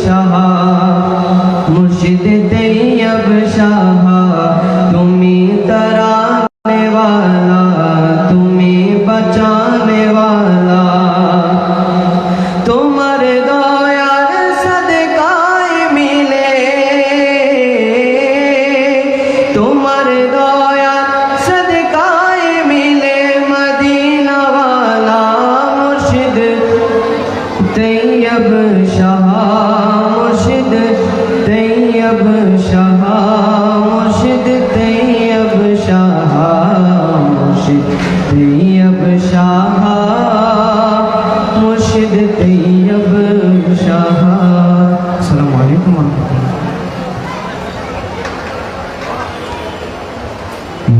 শাহ মুর্শিদ তৈয়ব শাহ তুমি तराने वाला তুমি बचाने वाला তোমার দয়ার সদকায় মিলে তোমার দয়ার সদকায় মিলে মদিনা वाला মুর্শিদ তৈয়ব শাহ মুর্শিদ তৈয়ব শাহ মুর্শিদ তৈয়ব শাহ মুর্শিদ তৈয়ব শাহ মুর্শিদ তৈয়ব শাহ। আসসালামু আলাইকুম ওয়া রাহমাতুল্লাহ।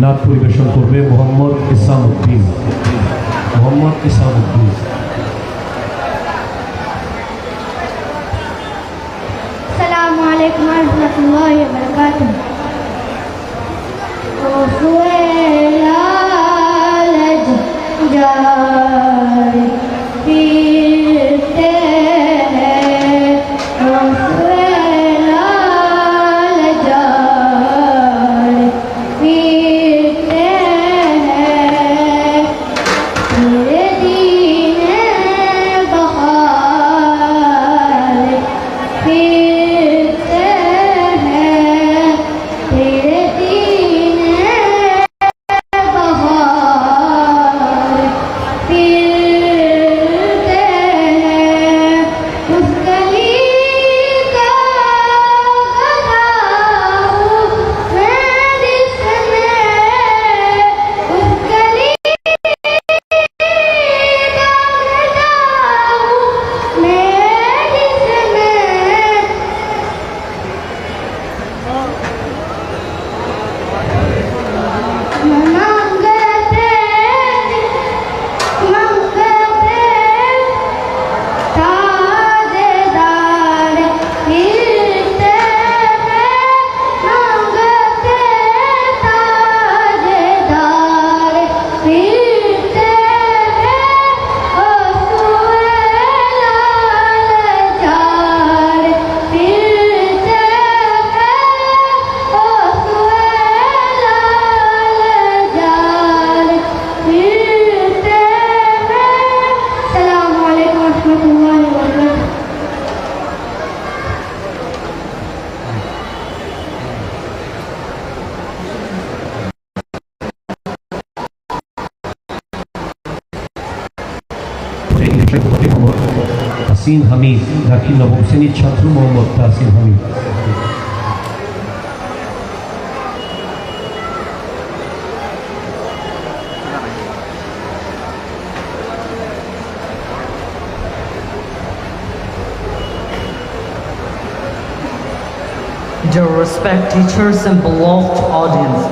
নাচ পরিবেশন করবে মোহাম্মদ ইসামউদ্দিন। মোহাম্মদ ইসামউদ্দিন। আসসালামু আলাইকুম ওয়া রাহমাতুল্লাহি ওয়া বারাকাতুহু। তাসিন হামিদ দাখিল নবম শ্রেণীর ছাত্র Mohammad Tasin Hamid. Dear respect teachers and beloved audience,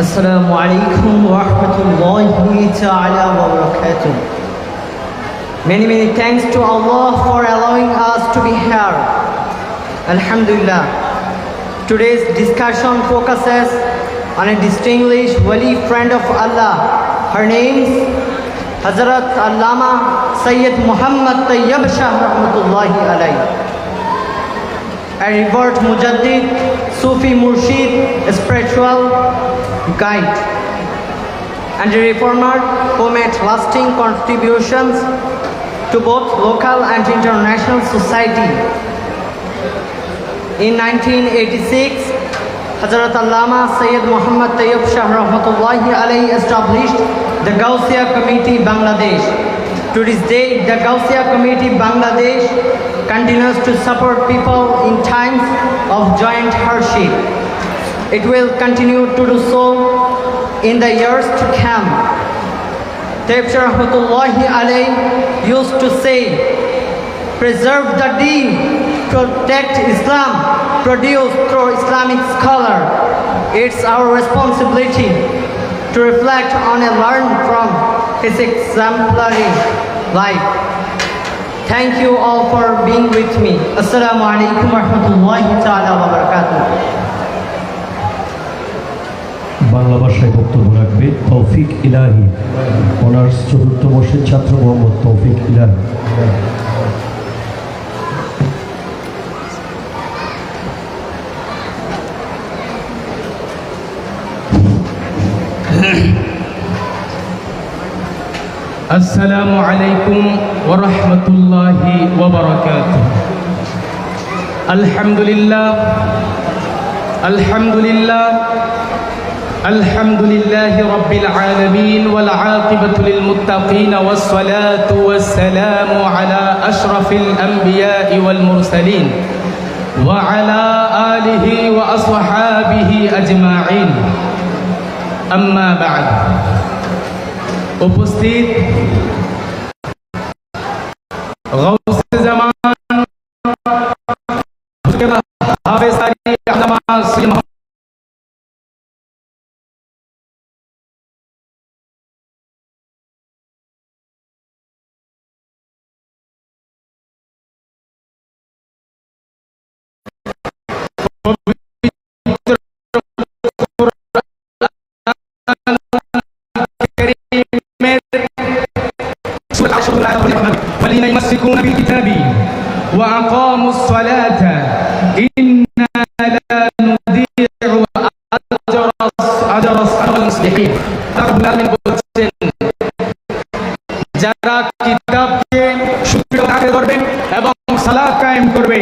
Assalamu alaikum wa rahmatullahi ta'ala wa barakatuh. Many thanks to Allah for allowing us to be here. Alhamdulillah. Today's discussion focuses on a distinguished wali friend of Allah. Her name is Hazrat Allama Sayyid Muhammad Tayyib Shah Rahmatullahi alayhi. A revered Mujaddid, Sufi Murshid, a spiritual guide, and a reformer who made lasting contributions to both local and international society. In 1986, Hazrat Allama Sayyid Muhammad Tayyib Shah Rahmatullahi alayhi established the Gausiya Committee Bangladesh. To this day, the Gausiya Committee Bangladesh continues to support people in times of joint hardship. It will continue to do so in the years to come. Tayyib Shah Rahmatullahi alayhi used to say, preserve the deen, protect Islam, produced through Islamic scholar. It's our responsibility to reflect on and learn from his exemplary life. Thank you all for being with me. Assalamu alaikum wa rahmatullahi ta'ala wa barakatuh. Bangla ভাষায় বক্তব্য রাখবে তৌফিক ইলাহি, honours চতুর্থ বর্ষের ছাত্র মোহাম্মদ তৌফিক ইলাহি। السلام عليكم ورحمة الله وبركاته. الحمد لله الحمد لله الحمد لله رب العالمين والعاقبة للمتقين والصلاة والسلام على أشرف الأنبياء والمرسلين وعلى آله وأصحابه أجمعين. أما بعد. উপস্থিত গাউসে জামান হাফেজ আলী আল্লামা সৈয়দ والذين يمسكون بالكتاب وأقاموا الصلاة إنا لا نضيع أجر المصلحين. যারা কিতাবকে সুরক্ষিত করবে এবং সালাত কায়েম করবে,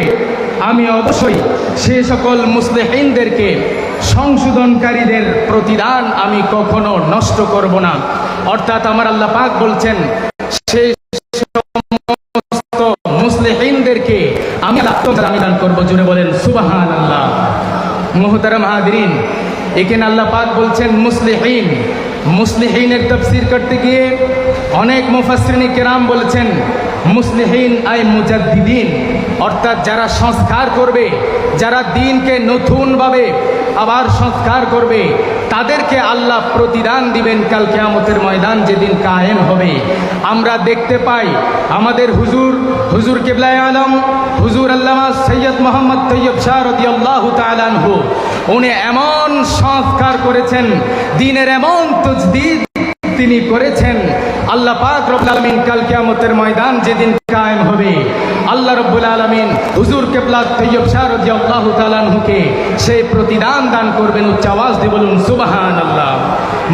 আমি অবশ্যই সে সকল মুসলিহিনদেরকে সংশোধনকারীদের প্রতিদান আমি কখনো নষ্ট করব না। অর্থাৎ আমার আল্লাহ পাক বলছেন সেই সমস্ত মুসলিহিনদেরকে আমি দান করব। জুড়ে বলেন সুবহানাল্লাহ। মুহতারাম হাজিরিন, এখানে আল্লাহ পাক বলছেন মুসলিহিন। মুসলিহিনের তাফসীর করতে গিয়ে অনেক মুফাসসিরিন কেরাম বলেছেন মুসলিহিন আই মুজাদ্দিদিন, অর্থাৎ যারা সংস্কার করবে, যারা দ্বীনকে নতুনভাবে আবার সংস্কার করবে, তাদেরকে আল্লাহ প্রতিদান দিবেন কাল কিয়ামতের ময়দান যেদিন কায়েম হবে। আমরা দেখতে পাই আমাদের হুজুর কিবলায়ে আলম হুজুর আল্লামা সৈয়দ মোহাম্মদ তৈয়ব শাহ রাদিয়াল্লাহু তাআলা আনহু, উনি এমন সংস্কার করেছেন, দ্বীনের এমন তাজদীদ তিনি করেছেন, আল্লাহ পাক রব্বুল আলামিন কাল কিয়ামতের ময়দান যেদিন কায়েম হবে, আল্লাহ রব্বুল আলামিন হুজুর কিবলা তৈয়ব শাহ রাদিয়াল্লাহু তাআলা আনহুকে সেই প্রতিদান দান করবেন। উচ্চ আওয়াজ দিয়ে বলুন সুবহানাল্লাহ।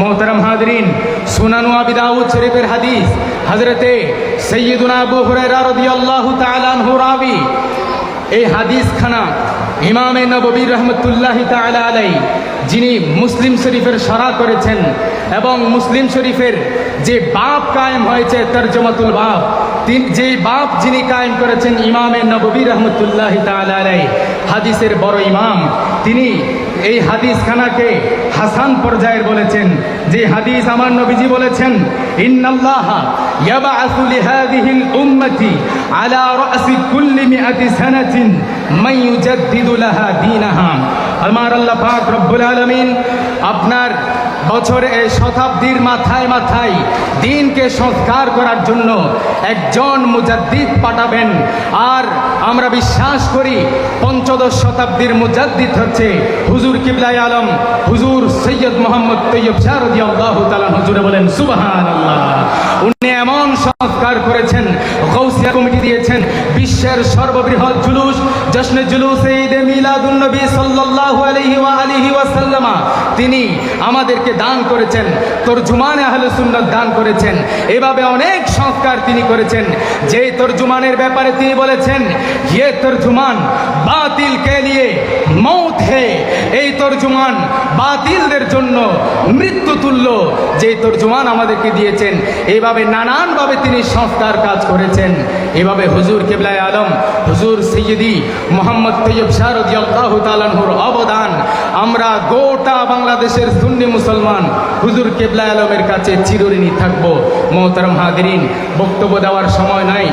মুহতারাম হাজিরিন, সুনান আবি দাউদ শরীফের হাদিস, হযরতে সাইয়্যিদুনা আবু হুরায়রা রাদিয়াল্লাহু তাআলা আনহু রাবি। এই হাদিসখানা ইমামে নববী রহমতুল্লাহি তাআলা আলাইহি, যিনি মুসলিম শরীফের শরহ করেছেন এবং মুসলিম শরীফের যে বাব কায়েম হয়েছে তরজমাতুল বাব, যেই বাব যিনি কায়েম করেছেন ইমামে নববী রহমতুল্লাহি তাআলা আলাইহি, হাদিসের বড় ইমাম, তিনি এই হাদিসখানাকে হাসান পর্যায়ের বলেছেন। যে হাদিস আমার নবীজি বলেছেন ইন্নাল্লাহা ইয়াবআসু লিহাযিহিল উম্মতি আলা রাসি কুল্লি মিআতি সানাতিন মান ইউজাদ্দিদু লাহা দীনাহা। আমার আল্লাহ পাক রব্বুল আলামিন আপনার বছরে শতাব্দীর মাথায় মাথায় দ্বীনকে সংস্কার করার জন্য একজন মুজাদ্দিদ পাঠাবেন। আর আমরা বিশ্বাস করি পঞ্চদশ শতাব্দীর মুজাদ্দিদ হচ্ছে হুজুর কিবলায়ে আলম হুজুর সৈয়দ মোহাম্মদ তৈয়ব শাহ রাদিয়াল্লাহু তাআলা। হুজুরে বলেন সুবহানাল্লাহ। উনি এমন সংস্কার করেছেন, গাউসিয়া কমিটি দিয়েছেন বিশ্বের সর্ববৃহৎ জুলুস জশ্নে জুলুসে ঈদে মিলাদুন নবী সাল্লাল্লাহু আলাইহি ওয়া আলিহি ওয়াসাল্লাম তিনি আমাদেরকে দান করেছেন। তরজুমানে আহলে সুন্নাত দান করেছেন। এভাবে অনেক সংস্কার তিনি করেছেন। যে তরজুমানের ব্যাপারে তিনি বলেছেন ইয়ে তরজুমান বাতিল কে লিয়ে মৌত হে, এই তরজুমান বাতিলদের জন্য মৃত্যু তুল্য, যে তরজুমান আমাদেরকে দিয়েছেন। এইভাবে নানানভাবে তিনি সংস্কার কাজ করেছেন। এভাবে হুজুর কিবলায়ে আলম হুজুর সৈয়দি মোহাম্মদ তৈয়ব শাহ রাদিয়াল্লাহু তাআলা আনহুর অবদান আমরা গোটা বাংলাদেশের সুন্নি মুসলমান হুজুর কিবলায়ে আলমের কাছে চিরঋণী থাকব। মুহতারাম হাজিরিন, বক্তব্য দেওয়ার সময় নাই।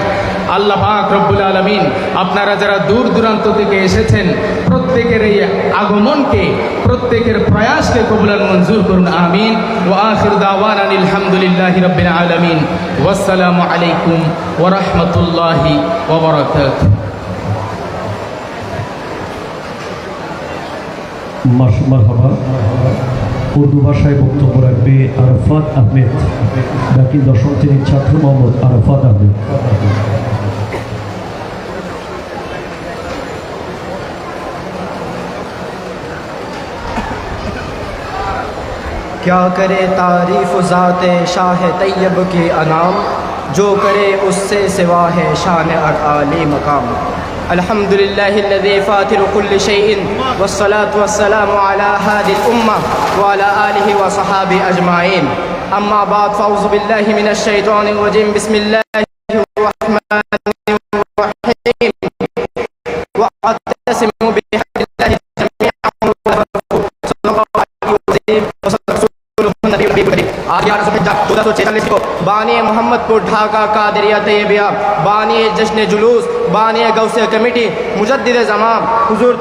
আল্লাহ পাক রব্বুল আলামিন আপনারা যারা দূর দূরান্ত থেকে এসেছেন প্রত্যেকের এই আগমনকে, প্রত্যেকের প্রয়াসকে কবুল আর মঞ্জুর করুন, আমিন। ওয়া আখিরু দাওয়ানা আলহামদুলিল্লাহি রাব্বিল আলামিন। ওয়াসসালামু আলাইকুম ওয়া রাহমাতুল্লাহি ওয়া বারাকাতুহু। মারহাবা। উর্দু ভাষায় বক্তব্য রাখবে আরাফাত আহমেদ, বাকি দশম শ্রেণীর ছাত্র মোহাম্মদ আরাফাত আহমেদ। क्या करे तारीफ़ ज़ात शाह तैयब की अनाम, जो करे उससे सिवा है शान आली मकाम। अल्हम्दुलिल्लाहिल्लज़ी फ़ातिरु कुल्लि शैइन वस्सलातु वस्सलामु अला हादिल उम्मा व अला आलिहि व सहाबी अजमाइन। अम्मा बाद फ़अऊज़ु बिल्लाहि मिनश शैतानिर रजीम। बिस्मिल्लाहिर रहमानिर रहीम। व अतसिमु बिहब्लिल्लाहि जमीअन सल्लल्लाहु अलैहि वसल्लम। को बानी मोहम्मदपुर ढाका कादरिया तैयबिया, बानी जश्न जुलूस, बानी गौसिया कमेटी, मुजद्दिद ज़माम हुज़ूर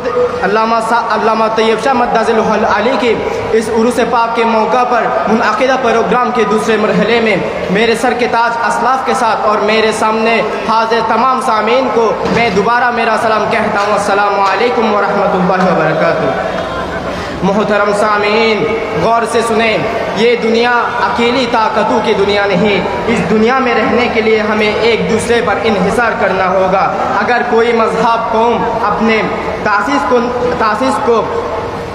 अल्लामा तैयब शाह मद्दाज़िल अली की इस उरूस पाक के मौका पर मुनअक़िदा प्रोग्राम के दूसरे मरहले में मेरे सर के ताज असलाफ़ के साथ और मेरे सामने हाज़िर तमाम सामीन को मैं दोबारा मेरा सलाम कहता हूँ। अस्सलामु अलैकुम व रहमतुल्लाहि व बरकातुहू। मोहतरम सामीन, गौर से सुने, ये दुनिया अकेली ताकतों की दुनिया नहीं। इस दुनिया में रहने के लिए हमें एक दूसरे पर इन्हिसार करना होगा। अगर कोई मज़हब कौम अपने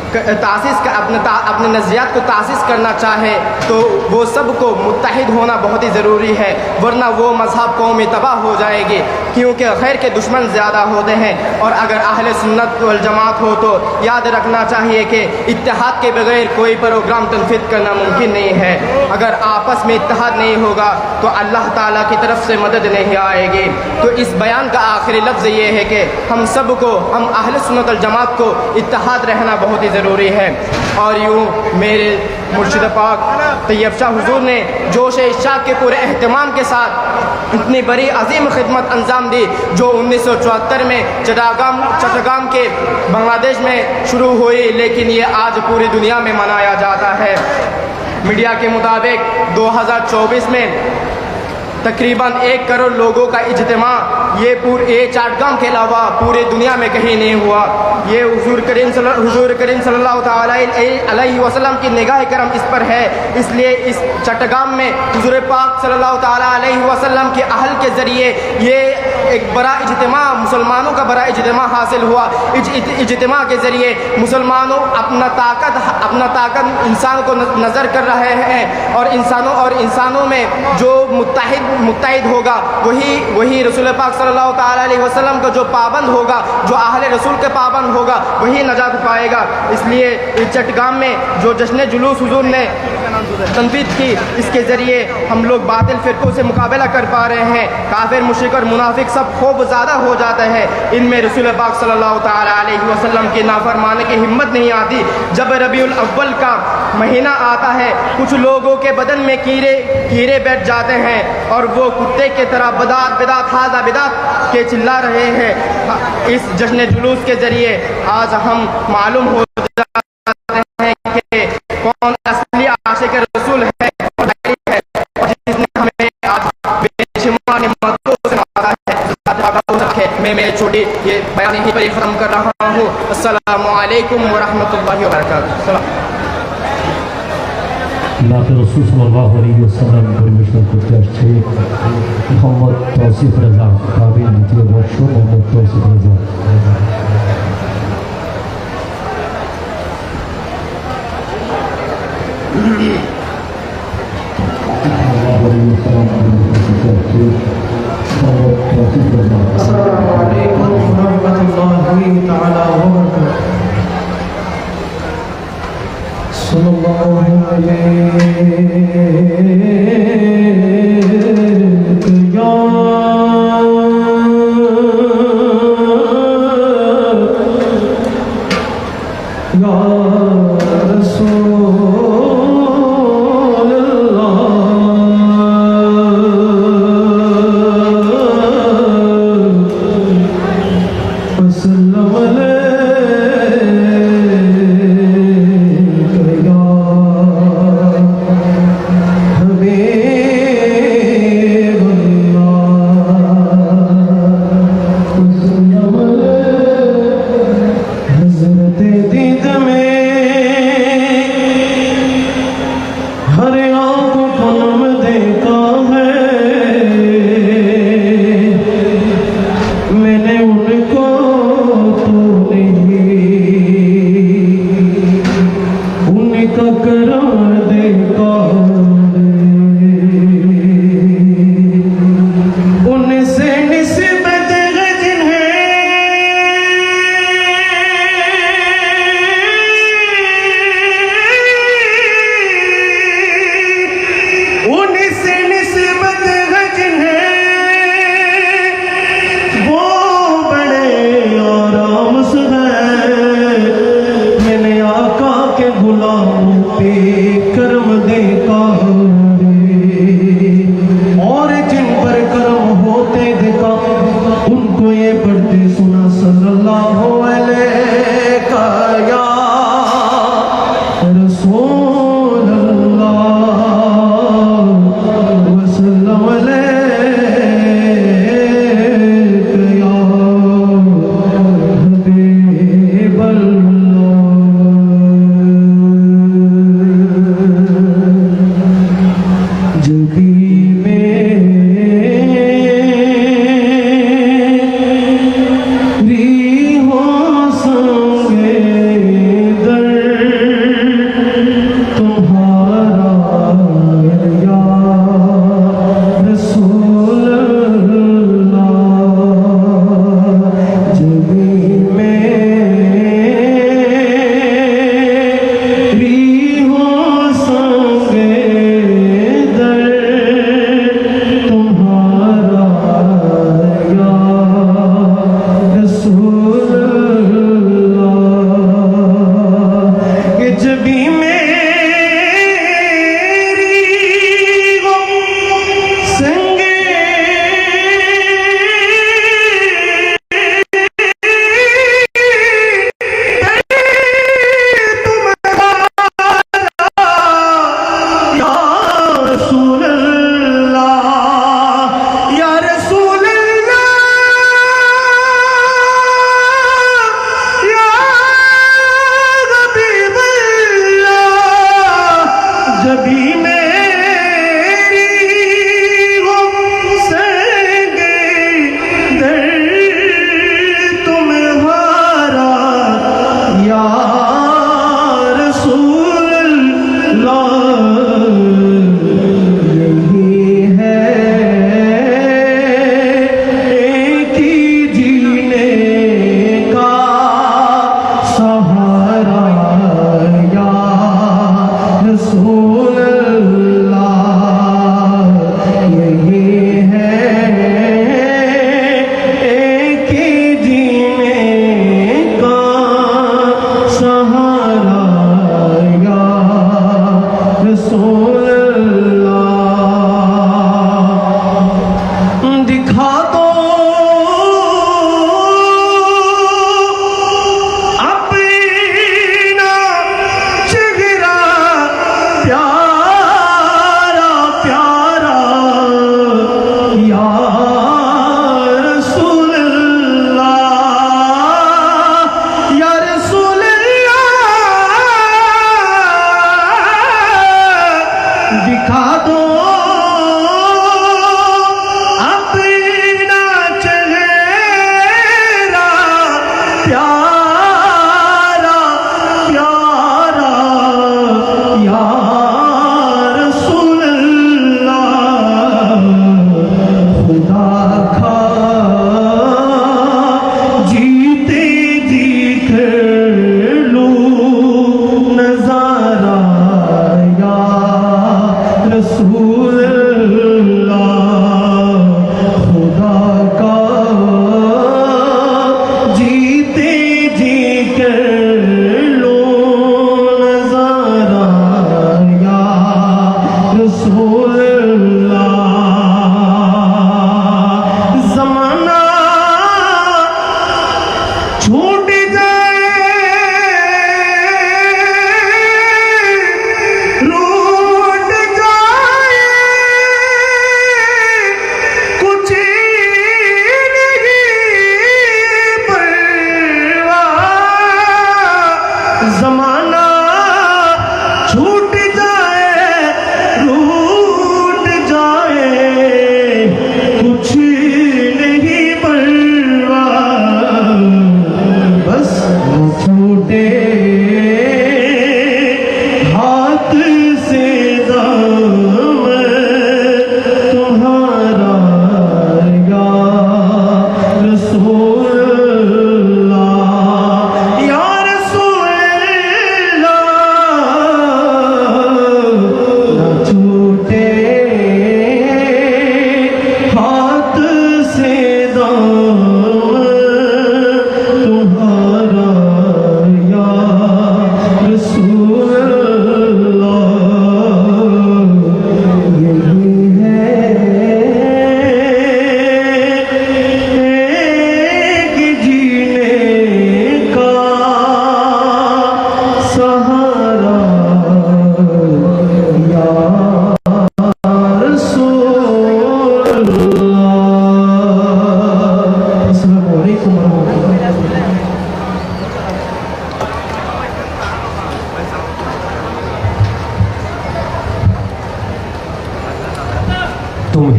अपने नज़रियात को तासीस करना चाहे तो वो सबको मुत्तहिद होना बहुत ही ज़रूरी है, वरना वो मज़हब कौम तबाह हो जाएगी, क्योंकि खैर के दुश्मन ज़्यादा होते हैं। और अगर अहले सुन्नत वल जमात हो तो याद रखना चाहिए कि इत्तेहाद के बगैर कोई प्रोग्राम तनफीद करना मुमकिन नहीं है। अगर आपस में इत्तेहाद नहीं होगा तो अल्लाह ताला की तरफ से मदद नहीं आएगी। तो इस बयान का आखिरी लफ्ज़ ये है कि हम सबको, हम अहले सुन्नत वल जमात को इत्तेहाद रहना बहुत ही ज़रूरी है। और यूँ मेरे मुर्शिद पाक तैयब शाह हुज़ूर ने जोश इश्क़ के पूरे एहतमाम के साथ इतनी बड़ी अजीम खिदमत अंजाम दी, जो 1974 में चट्टगाम के बांग्लादेश में शुरू हुई, लेकिन ये आज पूरी दुनिया में मनाया जाता है। मीडिया के मुताबिक 2024 में तकरीबन 1 करोड़ लोगों का इज्तिमा ये चट्टगाम के अलावा पूरे दुनिया में कहीं नहीं हुआ। ये हुज़ूर करीम सल्लल्लाहु अलैहि वसल्लम की निगाह करम इस पर है, इसलिए इस चट्टगाम में हुज़ूर पाक सल्लल्लाहु अलैहि वसल्लम के अहल के ज़रिए ये एक बड़ा इज्तिमा, मुसलमानों का बड़ा इज्तिमा हासिल हुआ। इज्तिमा के ज़रिए मुसलमानों अपना ताकत इंसान को नज़र कर रहे हैं, और इंसानों में जो मुत्तहिद होगा वही रसूल पाक सल्लल्लाहु अलैहि वसल्लम का जो पाबंद होगा, जो अहले रसूल के पाबंद होगा, वही नजात पाएगा। इसलिए इस चट्टगाम में जो जश्न जुलूस हुजूर ने तनफीद की, इसके ज़रिए हम लोग बातिल फ़िरक़ों से मुकाबला कर पा रहे हैं। काफिर, मुशरिक और मुनाफिक सब खूब ज़्यादा हो जाता है, इनमें रसूल पाक सल्लल्लाहु अलैहि वसल्लम की नाफरमाने की हिम्मत नहीं आती। जब रबीउल अव्वल का महीना आता है, कुछ लोगों के बदन में कीड़े बैठ जाते हैं और वो कुत्ते की तरह बिदात बिदात हाज़ा बिदात के चिल्ला रहे हैं। इस जश्न जुलूस के ज़रिए आज हम मालूम हो जाते हैं कि कौन असली आशिक रसूल है और जिसने हमें आज बेशुमार निअमतों से नवाजा है। मैं मेरी छोटी ये बयान यहीं पर ख़त्म कर रहा हूँ। अस्सलामु अलैकुम व रहमतुल्लाहि व बरकातुहू। नाते रसूल सल्लल्लाहु अलैहि वसल्लम পরিবেশন করতে আসছে মোহাম্মদ তৌসিফ রাজা, কাবিল দ্বিতীয় বর্ষ, মোহাম্মদ তৌসিফ রাজা। अस्सलामु अलैकुम व रहमतुल्लाहि तआला व बरकातुहू। सल्लल्लाहु सल्लल्लाहु अलैका या रसूल अल्लाह वसल्लम अलैका या हबीब अल्लाह जबी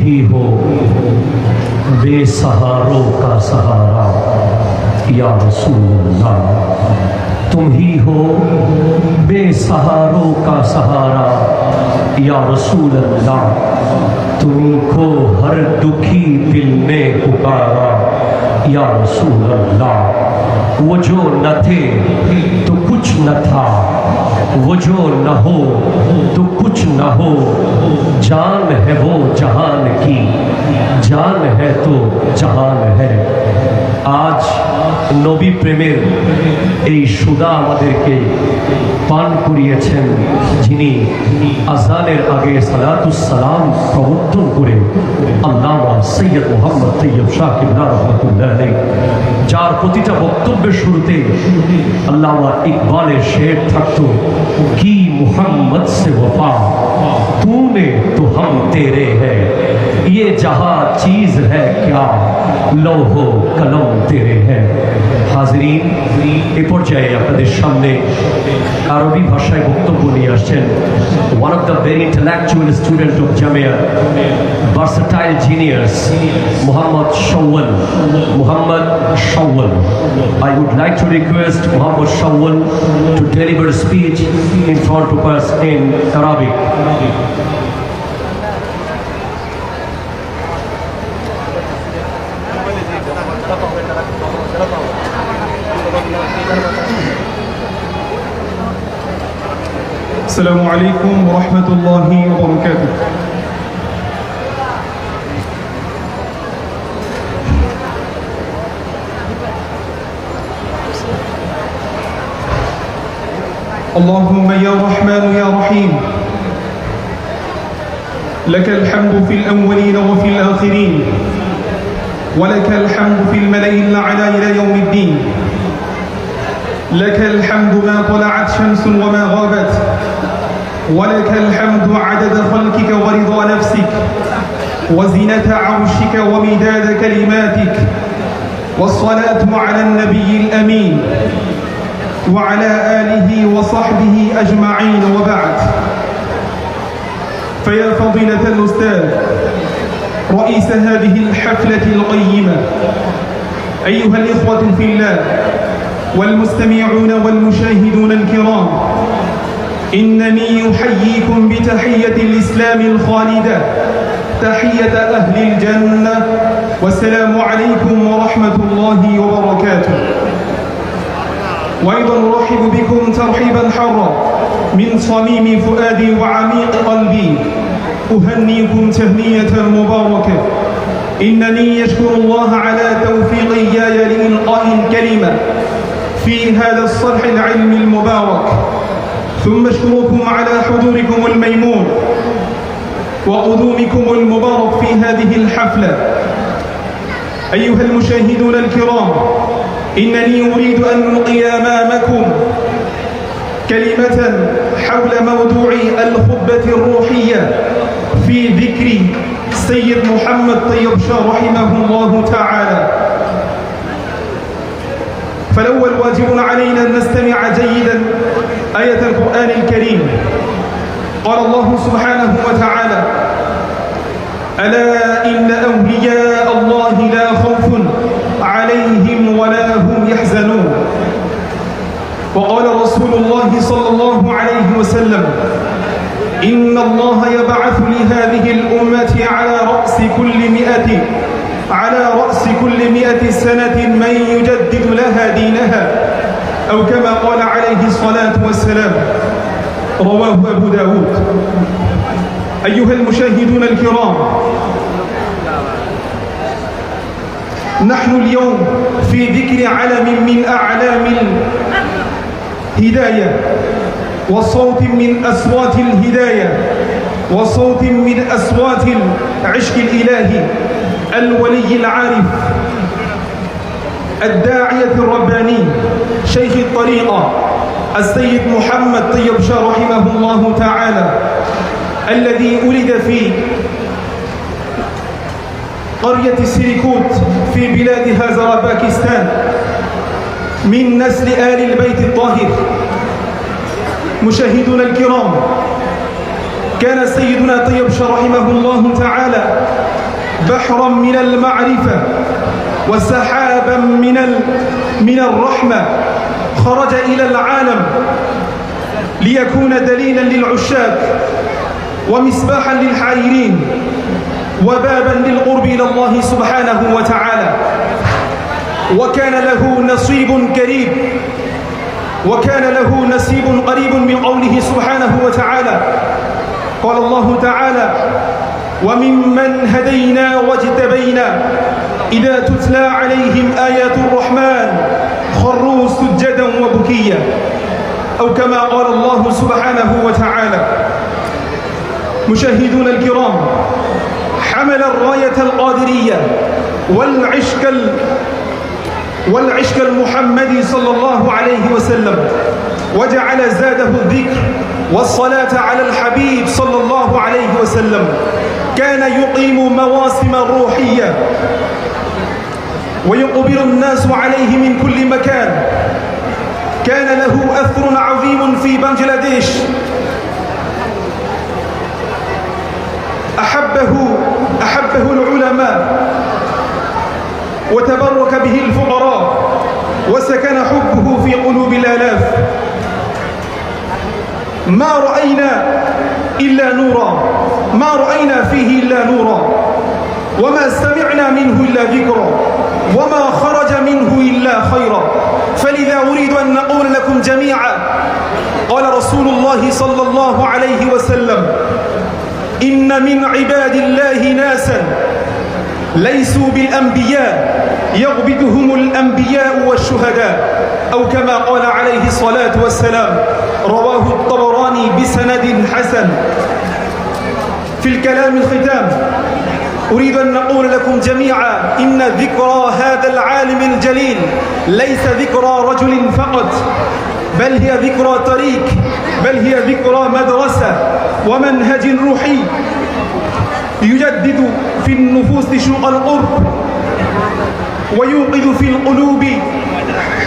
ही हो बेसहारों का सहारा या रसूल अल्लाह, तुम ही हो बेसहारों का सहारा या रसूल अल्लाह, तुम्ही को हर दुखी दिल ने पुकारा या रसूल अल्लाह। वो जो न थे तो कुछ न था, वो जो न हो तो कुछ न हो, जान है वो जहान की, जान है तो जहान है। आज নবী প্রেমের এই সুদা আমাদেরকে পান করিয়েছেন যিনি আজানের আগে সালাতুস সালাম প্রবর্তন করে আল্লামা সৈয়দ মোহাম্মদ তৈয়ব শাহ কিবলা রহমাতুল্লাহ আলাইহি, যার প্রতিটা বক্তব্যের শুরুতে আল্লামা ইকবালের শের থাকতো, কি মুহাম্মদ সে ওফা तूने तो हम तेरे है, ये जहां चीज है क्या লৌহ কলম তেরে হ্যাঁ। হাজরিন, এ পর্যায়ে আপনাদের সামনে আরবি ভাষায় বক্তব্য নিয়ে আসছেন one of the very intellectual student of Jamia, versatile genius, Muhammad Shawwal. I would like to request Muhammad Shawwal to deliver a speech in front of us in Arabic. السلام عليكم ورحمة الله وبركاته. اللهم يا رحمن يا رحيم، لك الحمد في الأولين وفي الآخرين، ولك الحمد في الملأ الأعلى إلى يوم الدين. لك الحمد ما طلعت شمس وما غابت، ولك الحمد عدد خلقك ورضا نفسك وزنة عرشك ومداد كلماتك. والصلاة على النبي الأمين وعلى آله وصحبه أجمعين، وبعد. فيا فضيلة الأستاذ رئيس هذه الحفلة القيمة، أيها الإخوة في الله والمستمعون والمشاهدون الكرام، إنني أحييكم بتحية الإسلام الخالدة، تحية أهل الجنة، والسلام عليكم ورحمة الله وبركاته. وأيضا أرحب بكم ترحيبا حارا من صميم فؤادي وعميق قلبي، أهنيكم تهنية مباركة. إنني أشكر الله على توفيق إياي لإلقاء الكلمة في هذا الصرح العلمي المبارك، ثم أشكركم على حضوركم الميمون وقدومكم المبارك في هذه الحفلة. أيها المشاهدون الكرام، إنني أريد أن ألقي أمامكم كلمة حول موضوع الخطبة الروحية في ذكر السيد محمد طيب شاه رحمه الله تعالى. فالأول واجب علينا أن نستمع جيدا آية القرآن الكريم. قال الله سبحانه وتعالى: ألا إن أولياء الله لا خوف عليهم ولا هم يحزنون. وقال رسول الله صلى الله عليه وسلم: إن الله يبعث لهذه الأمة على رأس كل 100 سنة من يجدد لها دينها، أو كما قال عليه الصلاة والسلام. رواه أبو داود. أيها المشاهدون الكرام، نحن اليوم في ذكر علم من أعلام الهداية، وصوت من أصوات الهداية، وصوت من أصوات العشق الإلهي، الولي العارف، الداعية الرباني، شيخ الطريقة السيد محمد طيب شاه رحمه الله تعالى، الذي ولد في قرية سيريكوت في بلاد هازارا باكستان من نسل آل البيت الطاهر. مشاهدونا الكرام، كان سيدنا طيب شاه رحمه الله تعالى بحرا من المعرفة وسحابا من الرحمة خرج إلى العالم ليكون دليلا للعشاق ومصباحا للحائرين وبابا للقرب إلى الله سبحانه وتعالى. وكان له نصيب قريب من قوله سبحانه وتعالى. قال الله تعالى: وممن هدينا واجتبينا إذا تتلى عليهم آيات الرحمن خروا سجدا وبكيا، أو كما قال الله سبحانه وتعالى. مشاهدون الكرام، حمل الراية القادرية والعشق المحمدي صلى الله عليه وسلم، وجعل زاده الذكر والصلاة على الحبيب صلى الله عليه وسلم. كان يقيم مواسم روحية ويقبل الناس عليه من كل مكان. كان له أثر عظيم في بنغلاديش، أحبه العلماء وتبرك به الفقراء، وسكن حبه في قلوب الآلاف. ما رأينا إلا نورا، ما رأينا فيه إلا نورا، وما سمعنا منه إلا ذكرا، وما خرج منه إلا خيرا. فلذا أريد أن نقول لكم جميعا: قال رسول الله صلى الله عليه وسلم: إن من عباد الله ناسا ليسوا بالأنبياء يغبطهم الأنبياء والشهداء، أو كما قال عليه الصلاة والسلام. رواه الطبراني بسند حسن. في الكلام الختام أريد أن نقول لكم جميعا: إن ذكرى هذا العالم الجليل ليس ذكرى رجل فقط، بل هي ذكرى طريق، بل هي ذكرى مدرسة ومنهج روحي يجدد في النفوس شوق القرب، ويوقظ في القلوب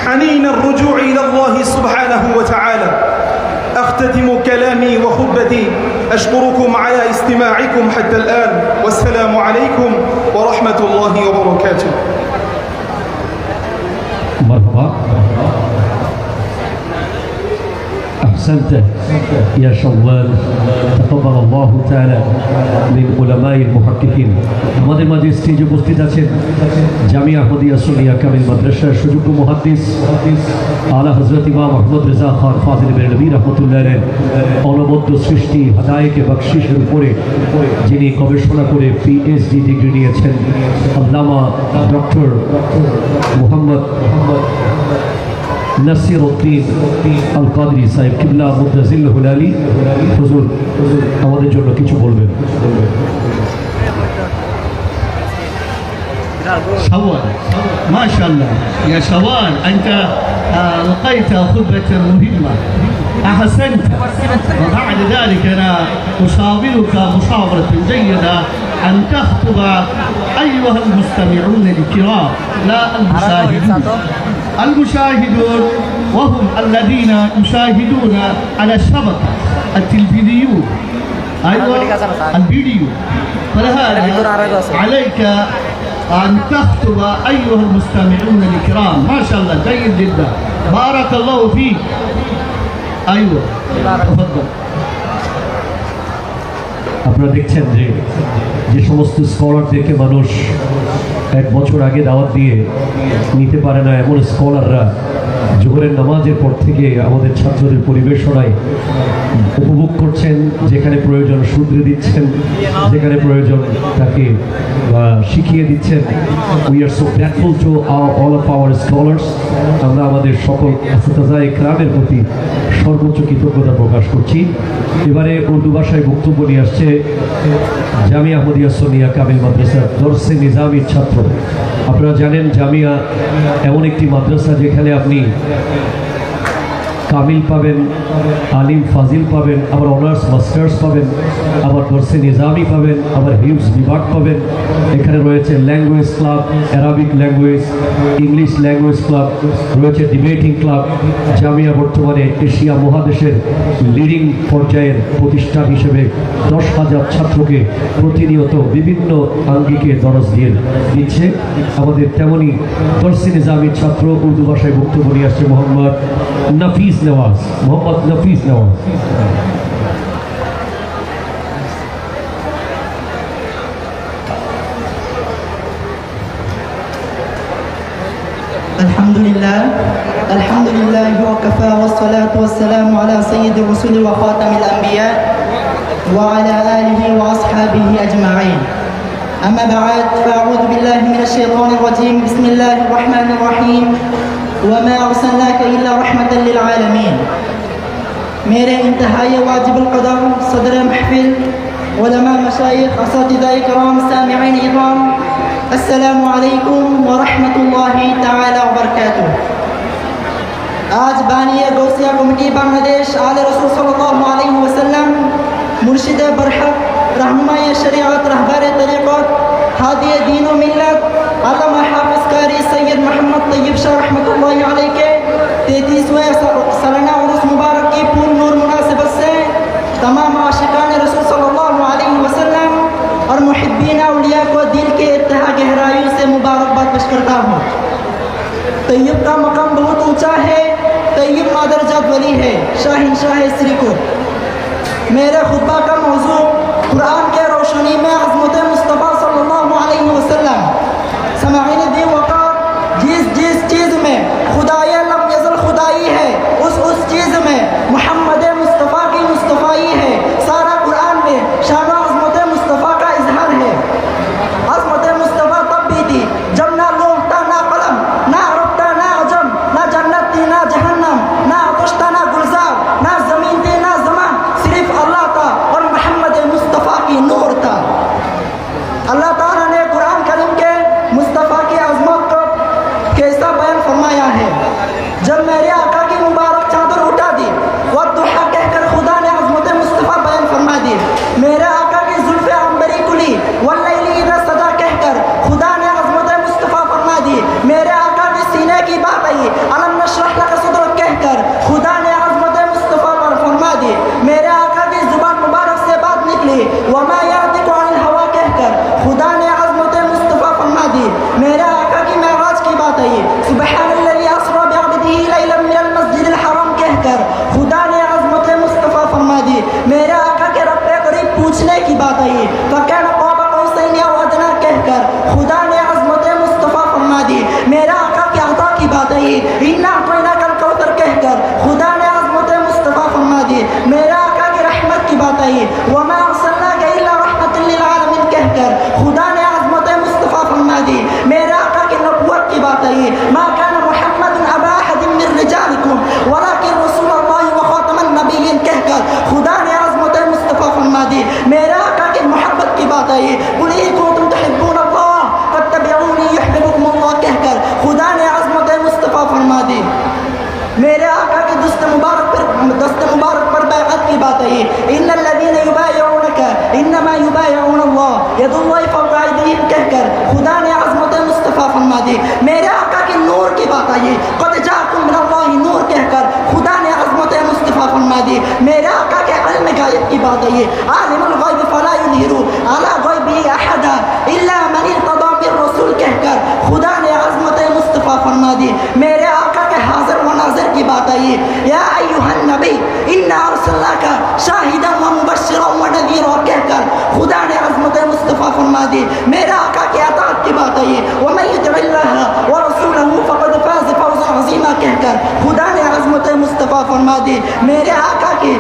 حنين الرجوع إلى الله سبحانه وتعالى. أختتم كلامي وخطبتي، أشكركم على استماعكم حتى الآن، والسلام عليكم ورحمة الله وبركاته. مرحبا. أحسنت يا شوال، تقبل الله تعالى من علماء المحققين। আমাদের মাঝে স্টেজে উপস্থিত আছেন জামিয়া আহমদিয়া সুন্নিয়া কামিল মাদ্রাসার সুযোগ্য মুহাদ্দিস আলা হযরত ইমাম আহমদ রেজা খান ফাজিল বেরলভী রাহমাতুল্লাহ আলাইহি অনবদ্য সৃষ্টি হাদায়েকে বখশিশের উপরে যিনি গবেষণা করে পিএইচডি ডিগ্রি নিয়েছেন, আল্লামা ডক্টর মোহাম্মদ নাসিরউদ্দিন আল কাদরি সাহেব কিবলা মুদ্দাজিল্লাহুল আলী হুজুর আমাদের জন্য কিছু বলবেন। شوال، ما شاء الله يا شوال، أنت لقيت خطبة مهمة، أحسنت. وبعد ذلك أنا أشاورك مشاورة جيدة أن تخطب أيها المستمعون الكرام، لا المشاهدون وهم الذين يشاهدون على الشبكة التلفزيون، أيوة الفيديو. فلهذا عليك أن تخطب أيها المستمعون الكرام. ما شاء الله، جيد جدا، بارك الله فيك. أيوة تفضل. আপনারা দেখছেন যে সমস্ত স্কলারদেরকে মানুষ এক বছর আগে দাওয়াত দিয়ে নিতে পারে না, এমন স্কলাররা জোহরের নামাজের পর থেকে আমাদের ছাত্রদের পরিবেশনায় উপভোগ করছেন। যেখানে প্রয়োজন শুধরে দিচ্ছেন, যেখানে প্রয়োজন তাকে শিখিয়ে দিচ্ছেন। We are so grateful to all of our scholars. আমরা আমাদের সকল আসাতাজায়ে কেরামের প্রতি সর্বোচ্চ কৃতজ্ঞতা প্রকাশ করছি। এবারে উর্দু ভাষায় বক্তব্য নিয়ে আসছে জামিয়া আহমদিয়া সুন্নিয়া কামিল মাদ্রাসার দরসে নিজামির ছাত্র। আপনারা জানেন জামিয়া এমন একটি মাদ্রাসা যেখানে আপনি কামিল পাবেন, আলিম ফাজিল পাবেন, আবার অনার্স মাস্টার্স পাবেন, আবার দর্শে নিজামি পাবেন, আবার হিউজ বিভাগ পাবেন। এখানে রয়েছে language club, Arabic language, English language club, রয়েছে ডিবেটিং ক্লাব। জামিয়া বর্তমানে এশিয়া মহাদেশের লিডিং পর্যায়ের প্রতিষ্ঠান হিসেবে 10,000 ছাত্রকে প্রতিনিয়ত বিভিন্ন আঙ্গিকে দরজ দিয়ে দিচ্ছে। আমাদের তেমনই দর্শে নিজামি ছাত্র উর্দু ভাষায় বক্তব্য নিয়ে আসছে মোহাম্মদ নফিস নওয়াজ। الحمد لله وكفى والصلاة والسلام على سيد الرسل وخاتم الأنبياء وعلى آله وأصحابه أجمعين. أما بعد فأعوذ بالله من الشيطان الرجيم. بسم الله الرحمن الرحيم. وما أرسلناك إلا رحمة للعالمين. मेरे इंतहाई वाजिब القدر सदर महफिल उलमा मशाइख असातिज़ा इकराम सामिईन इज़ाम अस्सलामु अलैकुम व रहमतुल्लाहि तआला व बरकातुहू। आज बानिया गौसिया कमेटी बांग्लादेश आले रसूल सल्लल्लाहु अलैहि वसल्लम मुर्शिद बरहक रहनुमाए शरीयत रहबारे तरीक़त हादिए दीन व मिल्लत अल्लामा हाफिज़ कारी सैयद मोहम्मद तैयब शाह रहमतुल्लाहि अलैहि के 33वें सालाना उर्स मुबारक की पूर्ण नूर मुनासिबत से तमाम आशिकान रसूल सल्लल्लाहु अलैहि वसल्लम और मुहिब्बीन औलिया को दिल के इत्तेहा गहराइयों से मुबारकबाद पेश करता हूँ। तैयब का मकाम बहुत ऊंचा है। तैयब मादरजात वली है, शाहिनशाह श्रीकुट। मेरे खुतबा का मौजू कुरान के रोशनी में अज़मत मुस्तफ़ा सल्लल्लाहु अलैहि वसल्लम। समाईन दी वक़ार, जिस चीज़ में खुदाए लम यज़ल खुदाई है उस चीज़ में मोहम्मद मुस्तफ़ा की मुस्तफ़ाई है। सारा कुरान में शान अज़मत मुस्तफ़ा का इजहार है। अज़मत मुस्तफ़ा तब भी थी जब ना लोह था, ना कलम, ना अरब था, ना अजम, ना जन्नत थी, ना जहन्नम, ना आतश था, ना गुलजार, ना ज़मीन थी, ना ज़मान, सिर्फ अल्लाह था और मोहम्मद मुस्तफ़ा की नूर था। अल्लाह ताला ने कुरान करीम के मुस्तफ़ा की अज़मत को कैसा बयान फरमाया है। जब मेरे आका की मुबारक चादर उठा दी वद्दुहा कहकर खुदा ने अज़मत मुस्तफ़ा बयान फरमा दी। मेरे आका की जुल्फ़े अंबरी कुली वल्लैली इज़ा सजा कहकर खुदा ने अज़मत मुस्तफ़ा फरमा दी। मेरे आका के सीने की बात आई अलम नशरह लक सदरक कहकर खुदा ने अज़मत मुस्तफ़ा पर फरमा दी। मेरे आका की ज़ुबान मुबारक से बात निकली वमा यंतिकु अनिल हवा कहकर खुदा ने अज़मत मुस्तफ़ा फरमा दी। मेरे आका की मेराज की बात आई सुबहानल्लज़ी अस्रा बिअब्दिही लैलन मिनल मस्जिदिल हराम कहकर खुदा ने अज़मत मुस्तफ़ा फरमा दी। मेरे आका के रब्बे करीब पूछने की बात आई फकान क़ाब क़ौसैन औ अदना कहकर खुदा ने अज़मत मुस्तफ़ा फरमा दी। मेरे आका की अता की बात आई इन्ना अतैनाकल कौसर कहकर खुदा ने अज़मत मुस्तफ़ा फरमा दी। मेरे आका की रहमत की बात आई वमा अर्सलनाका इल्ला रहमतल लिल आलमीन कहकर खुदा ने अज़मत मुस्तफ़ा फरमा दी। मेरे आका की नबुव्वत की बात आई मा कान मुहम्मदुन अबा अहदिन मिन रिजालिकुम वलाकिन रसूलुल्लाह व खातमन नबिय्यीन कहकर खुदा ने अज़मत मुस्तफ़ा फरमा दी। मेरे आका की मोहब्बत की बात आई कुल इन कुंतुम तुहिब्बूनल्लाह फत्तबिऊनी युहिब्बुकुमुल्लाह कहकर खुदा ने अज़मत मुस्तफ़ा फरमा दी। मेरे आका के दस्त मुबारक पर बैअत की बात आई इन्नल्लज़ीना युबायिऊनका इन्नमा युबायिऊनल्लाह यदुल्लाहि फौक़ा अयदीहिम कहकर खुदा ने अज़मत मुस्तफ़ा फरमा दी। मेरे आका की नूर की बात आई क़द जाअकुम मिनल्लाहि नूर कहकर खुदा ने अज़मत मुस्तफ़ा फरमा दी। मेरे आका के इल्म गायब की बात आई आलिमुल ग़ैब फला युज़हिरु अला ग़ैबिही अहदा इल्ला मन इर्तदा बिर रसूल कहकर खुदा ने अज़मत मुस्तफ़ा फरमा दी। मेरे आका के हाज़िर व नाज़िर की बात आई या अय्युहन नबी इन्ना अर्सलनाका शाहिदन व मुबश्शिरन व नज़ीरा कहकर खुदा ने अज़मत मुस्तफ़ा फरमा दी। मेरे आका की अताअत की बात आई व मन युतिइल्लाह व रसूलहु फ़क़द फ़ाज़ फ़ौज़न अज़ीमा कहकर खुदा ने अज़मत मुस्तफ़ा फरमा दी। मेरे आका की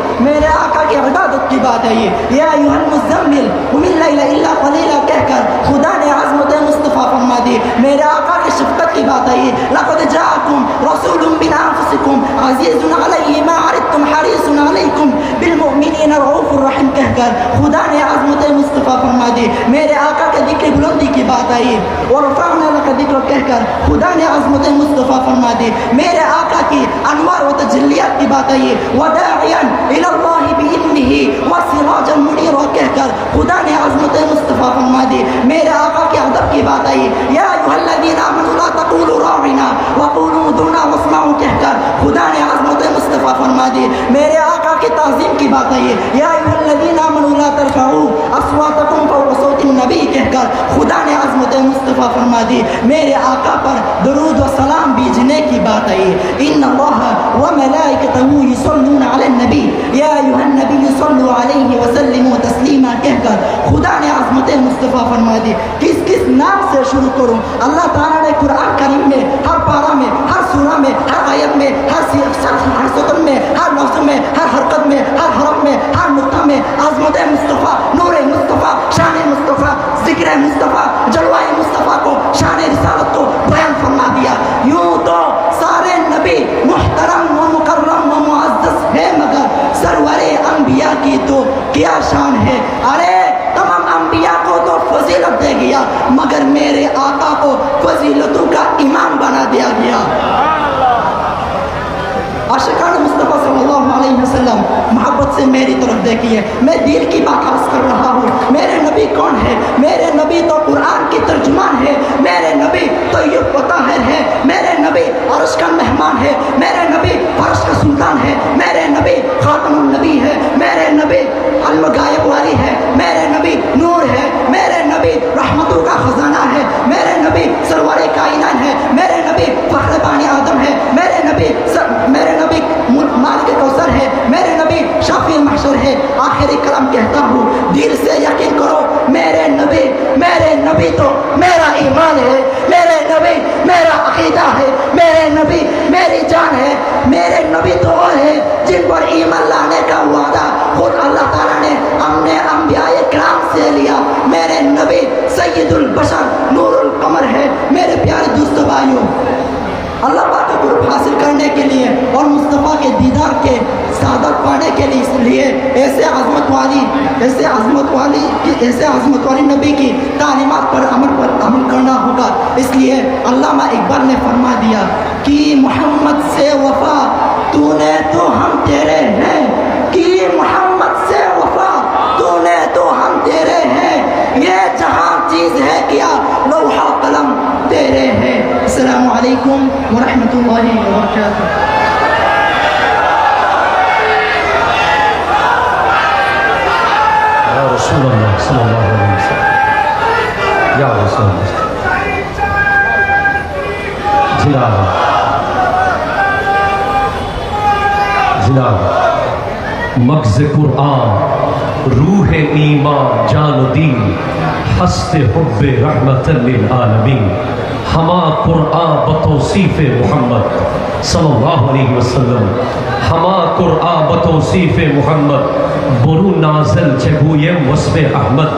इबादत की बात आई या अय्युहल मुज़्ज़म्मिल क़ुमिल लैला इल्ला क़लीला कहकर खुदा ने अज़मत मुस्तफ़ा फरमा दी। मेरे आका की शफ़क़त की बात आई लक़द जाअकुम रसूलुम मिन अनफुसिकुम अज़ीज़ुन अलैहि मा अनित्तुम हरीसुन अलैकुम बिल मुमिनीना रऊफ़ुर रहीम कहकर खुदा ने अज़मत मुस्तफ़ा फरमा दी। मेरे आका के ज़िक्र बुलंदी की बात आई और रफ़अना लका ज़िक्र कहकर खुदा ने अज़मत मुस्तफ़ा फरमा दी। मेरे आका की अनवार व तजल्लियात की बात आई वदाइयन इलल्लाह बिइज़्निही व सिराजन मुनीरा कहकर खुदा ने अज़मत मुस्तफ़ा फरमा दी। मेरे आका के अदब की बात आई या अय्युहल्लज़ीना आमनू ला तक़ूलू राइना व क़ूलू उज़ुरना वस्मऊ कहकर खुदा ने अज़मत मुस्तफ़ा फरमा दी। मेरे आका की ताज़ीम की बात आई या अय्युहल्लज़ीना आमनू ला तरफ़ऊ अस्वातकुम फ़ौक़ सौतिन नबी कहकर खुदा ने अज़मत मुस्तफ़ा फरमा दी। मेरे आका पर दुरूद व सलाम भेजने की बात आई इन्नल्लाह व मलाइकतहू युसल्लूना अलन नबी या अय्युहन नबी सल्लु अलैहि व सल्लिमू तस्लीमा कहकर खुदा ने अज़मत मुस्तफ़ा फरमा दी। किस किस नाम से शुरू करूं? अल्लाह ताला ने कुरान करीम में हर पारा में, हर सूरा में, हर आयत में, हर सतर में, हर लफ्ज़ में, हर हरकत में, हर हरफ में, हर नुक्ता में अज़मत मुस्तफ़ा, नूर मुस्तफ़ा, शान मुस्तफ़ा, ज़िक्र मुस्तफ़ा, जलवाए मुस्तफ़ा को, शान रिसालत को बयान फरमा दिया। यूं तो सारे नबी मुहतरम व मुकर्रम व मुअज़्ज़ज़ है मगर सरवरे अंबिया की तो क्या शान है। अरे तमाम अंबिया को तो फजीलत दे गया मगर मेरे आका को फजीलतों का इमाम बना दिया गया। आशिकान मुस्तफ़ा सल्लल्लाहु अलैहि वसल्लम मोहब्बत से मेरी तरफ देखिए, मैं दिल की बात अर्ज़ कर रहा हूँ। मेरे नबी कौन है? मेरे नबी तो कुरान की तर्जुमान है। मेरे नबी तो ये ताहिर है। मेरे नबी अर्श का मेहमान है। मेरे नबी फर्श का सुल्तान है। मेरे नबी खातमुन नबी है। मेरे नबी इल्म गायब वाली है। मेरे नबी नूर है। मेरे नबी रहमतों का खजाना है। मेरे नबी सरवरे कायनात है। मेरे नबी फख्र बानी आदम है। मेरे नबी मालिक कौसर है। मेरे नबी शाफी महशर है। आखिरी कलाम कहता हूँ दिल से यकीन करो मेरे नबी तो मेरा ईमान है। मेरे नबी मेरा अकीदा है। मेरे नबी मेरी जान है। मेरे नबी तो वो है जिन पर ईमान लाने का वादा खुद अल्लाह ताला ने हमने अंबियाए किराम से लिया। मेरे नबी सैयदुल बशर नूरुल कमर है। मेरे प्यारे दोस्तों भाइयों, अल्लाह पाक का कुर्ब हासिल करने के लिए और मुस्तफ़ा के दीदार के सादत पाने के लिए इसलिए ऐसे अज़मत वाली नबी की तालीमात पर अमल करना होगा। इसलिए अल्लामा इकबाल ने फरमा दिया कि मोहम्मद से वफ़ा तूने तो हम तेरे हैं, कि मोहम्मद से वफ़ा तूने तो हम तेरे हैं, ये जहाँ चीज़ है क्या लौहा कलम तेरे हैं। अस्सलामु अलैकुम व रहमतुल्लाहि व बरकातुहू। या रसूल अल्लाह सल्लल्लाहु अलैहि वसल्लम, या रसूल अल्लाह। जिनाब मग़ज़ कुरान रूह ईमान जान दीन हस्ते हुब्बे रहमतन लिल आलमीन हमा कुरान बतौसीफ़ मोहम्मद सल्लल्लाहु अलैहि वसल्लम हमा कुरान बतौसीफ़ मोहम्मद बरु नाज़ल चेगुयेम वस्फ़े अहमद।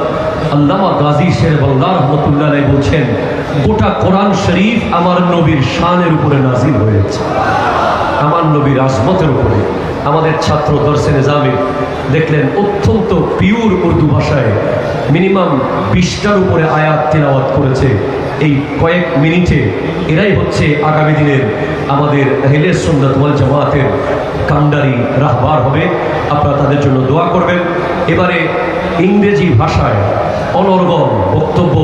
আল্লামা গাজী শের বাংলা রহমতুল্লাহ আলাইহি বলছেন গোটা কোরআন শরীফ আমার নবীর শানের উপরে নাজিল হয়েছে, আমার নবীর আজমতের উপরে। আমাদের ছাত্র দরসে নিজামে দেখলেন অত্যন্ত পিওর উর্দু ভাষায় মিনিমাম 20টার উপরে আয়াত তিলাওয়াত করেছে। এই কয়েক মিনিটে এরাই হচ্ছে আগামী দিনের আমাদের আহলে সুন্নাত ওয়াল জামাতের কান্ডারি রাহবার হবে। আপনারা তাদের জন্য দোয়া করবেন। এবারে ইংরেজি ভাষায় অনর্গল বক্তব্য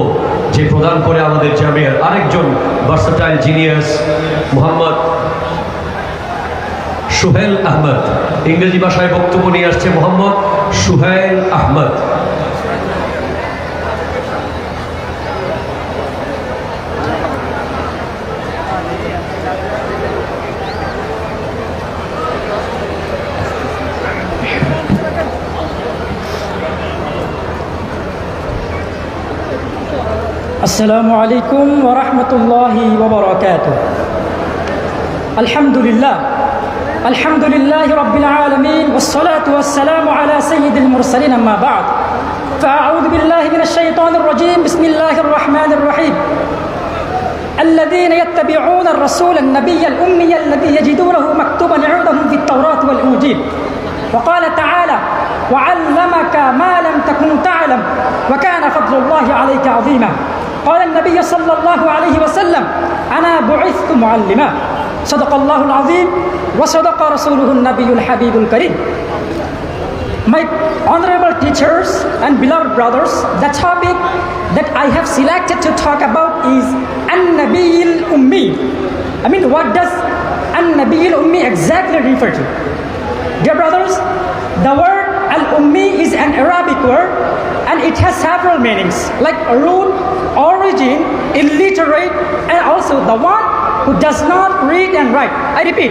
যে প্রদান করে আমাদের জামিয়ার আরেকজন ভার্সেটাইল জিনিয়াস মোহাম্মদ সুহেল আহমদ, ইংরেজি ভাষায় বক্তব্য নিয়ে আসছে Mohammad Suhel Ahmad. السلام عليكم ورحمة الله وبركاته. الحمد لله رب العالمين والصلاة والسلام على سيد المرسلين. أما بعد فأعوذ بالله من الشيطان الرجيم. بسم الله الرحمن الرحيم. الذين يتبعون الرسول النبي الأمي الذي يجدونه مكتوبا عندهم في التوراة والإنجيل. وقال تعالى وعلمك ما لم تكن تعلم وكان فضل الله عليك عظيما. قال النبي صلى الله عليه وسلم أنا بعثت معلما. Sadaqallahu al-Azim wa sadaqa rasuluhu an-Nabiyul Habibul Karim. My honorable teachers and beloved brothers, the topic that I have selected to talk about is An-Nabiyil Ummi. I mean, what does An-Nabiyil Ummi exactly refer to? Dear brothers, the word Al-Ummi is an Arabic word and it has several meanings like root, origin, illiterate, and also the one who does not read and write. I repeat,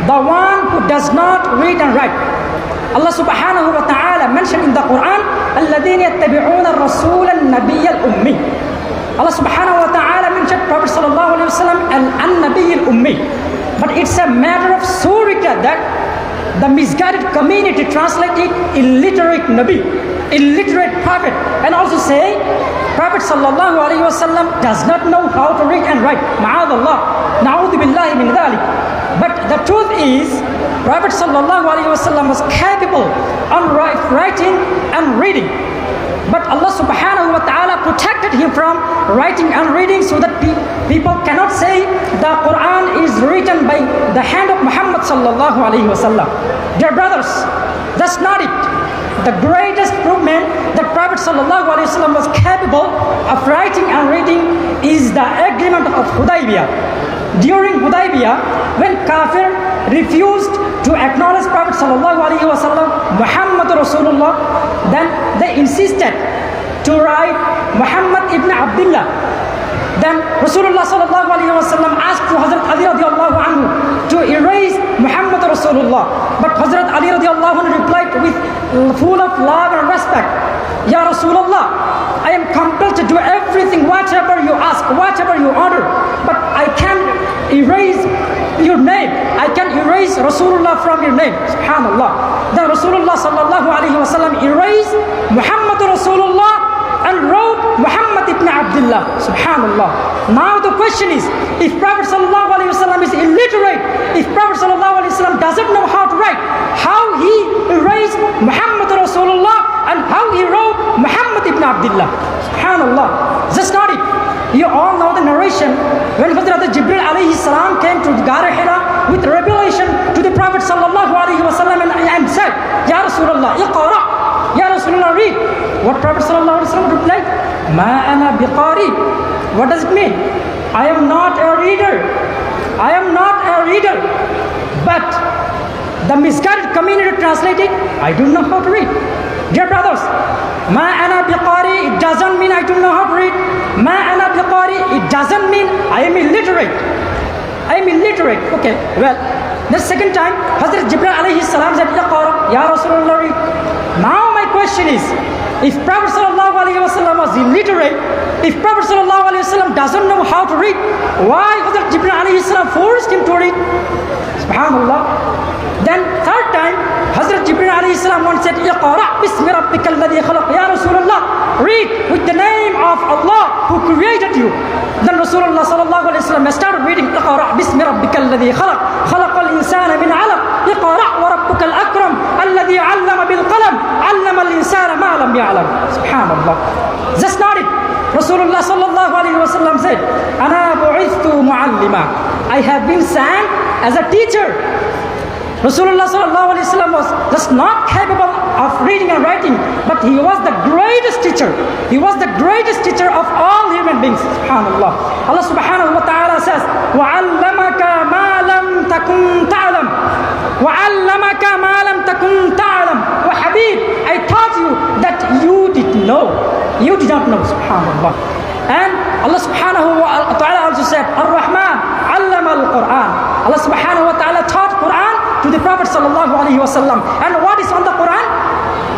the one who does not read and write. Allah subhanahu wa ta'ala mentioned in the Quran, الَّذِينَ يَتَّبِعُونَ الرَّسُولَ النَّبِيَّ الْأُمِّي. Allah subhanahu wa ta'ala mentioned Prophet sallallahu alayhi wa sallam al-Nabiy al-Ummi. But it's a matter of surah that the misguided community translate it illiterate Nabi, illiterate prophet, and also say Prophet sallallahu alayhi wa sallam does not know how to read and write. Ma'adallah, na'udhu billahi min dhalik. But the truth is, Prophet sallallahu alayhi wa sallam was capable of writing and reading. But Allah subhanahu wa ta'ala protected him from writing and reading so that people cannot say the Quran is written by the hand of Muhammad sallallahu alayhi wa sallam. Dear brothers, that's not it. The greatest proof that Prophet sallallahu alayhi wa sallam was capable of writing and reading is the agreement of Hudaybiyah. During Hudaybiyah, when Kafir refused to acknowledge Prophet sallallahu alaihi wasallam, Muhammad Rasulullah, then they insisted to write Muhammad ibn Abdullah. Then Rasulullah sallallahu alaihi wasallam asked to Hazrat Ali radiallahu anhu to erase Muhammad Rasulullah. But Hazrat Ali radiallahu anhu replied with full of love and respect, Ya Rasulullah, I am compelled to do everything, whatever you ask, whatever you order. But I can't erase your name. I can erase Rasulullah from your name. Subhanallah. Then Rasulullah sallallahu alayhi wa sallam erased Muhammad Rasulullah and wrote Muhammad ibn Abdullah. Subhanallah. Now the question is, if Prophet sallallahu alayhi wa sallam is illiterate, if Prophet sallallahu alayhi wa sallam doesn't know how to write, how he erased Muhammad Rasulullah and how he wrote Muhammad ibn Abdullah? Subhanallah. That's not it. You all know the narration when Hazrat Jibril alayhi salam came to Ghar Hira with revelation to the Prophet sallallahu alayhi wa sallam and said, Ya Rasulullah, iqra, Ya Rasulullah, read. What Prophet sallallahu alayhi wa sallam replied? Ma ana biqari. What does it mean? I am not a reader. I am not a reader. But the misguided community translated, I don't know how to read. Dear brothers, Ma ana biqari, it doesn't mean I don't know how to read. Ma ana biqari, it doesn't mean I am illiterate. I am illiterate. Okay, well, the second time, Hazrat Jibril alayhi salam said, Iqra, Ya Rasulullah, read. Now my question is, if Prophet sallallahu alayhi wa sallam was illiterate, if Prophet sallallahu alayhi wa sallam doesn't know how to read, why Hazrat Jibril alayhi salam forced him to read? Subhanallah. Then third time, Hazrat Jibril alayhi salam once said, Iqra bismi rabbika alladhi khalaq. Ya Rasulullah, read with the name of Allah who created you. Then Rasulullah sallallahu alayhi wa sallam started reading, Iqra bismi rabbika alladhi khalaq. Khalaqal insana min alaq. Iqra wa rabbuka al-akram alladhi allama bil qalam. Allama al-insana ma lam ya'lam. Subhanallah. That's not it. Rasulullah sallallahu alayhi wa sallam said, Ana bu'ithtu mu'allima. I have been sent as a teacher. Rasulullah sallallahu alayhi wa sallam was just not capable of reading and writing, but he was the greatest teacher. He was the greatest teacher of all human beings. Subhanallah. Allah subhanahu wa ta'ala says, وَعَلَّمَكَ مَا لَمْ تَكُنْ تَعْلَمْ وَعَلَّمَكَ مَا لَمْ تَكُنْ تَعْلَمْ. Wa Habib, I taught you that you did know. You did not know. Subhanallah. And Allah subhanahu wa ta'ala also said, Ar-Rahman allama al-Quran. Allah subhanahu wa ta'ala taught Quran to the Prophet sallallahu alayhi wa sallam. And what is on the Quran?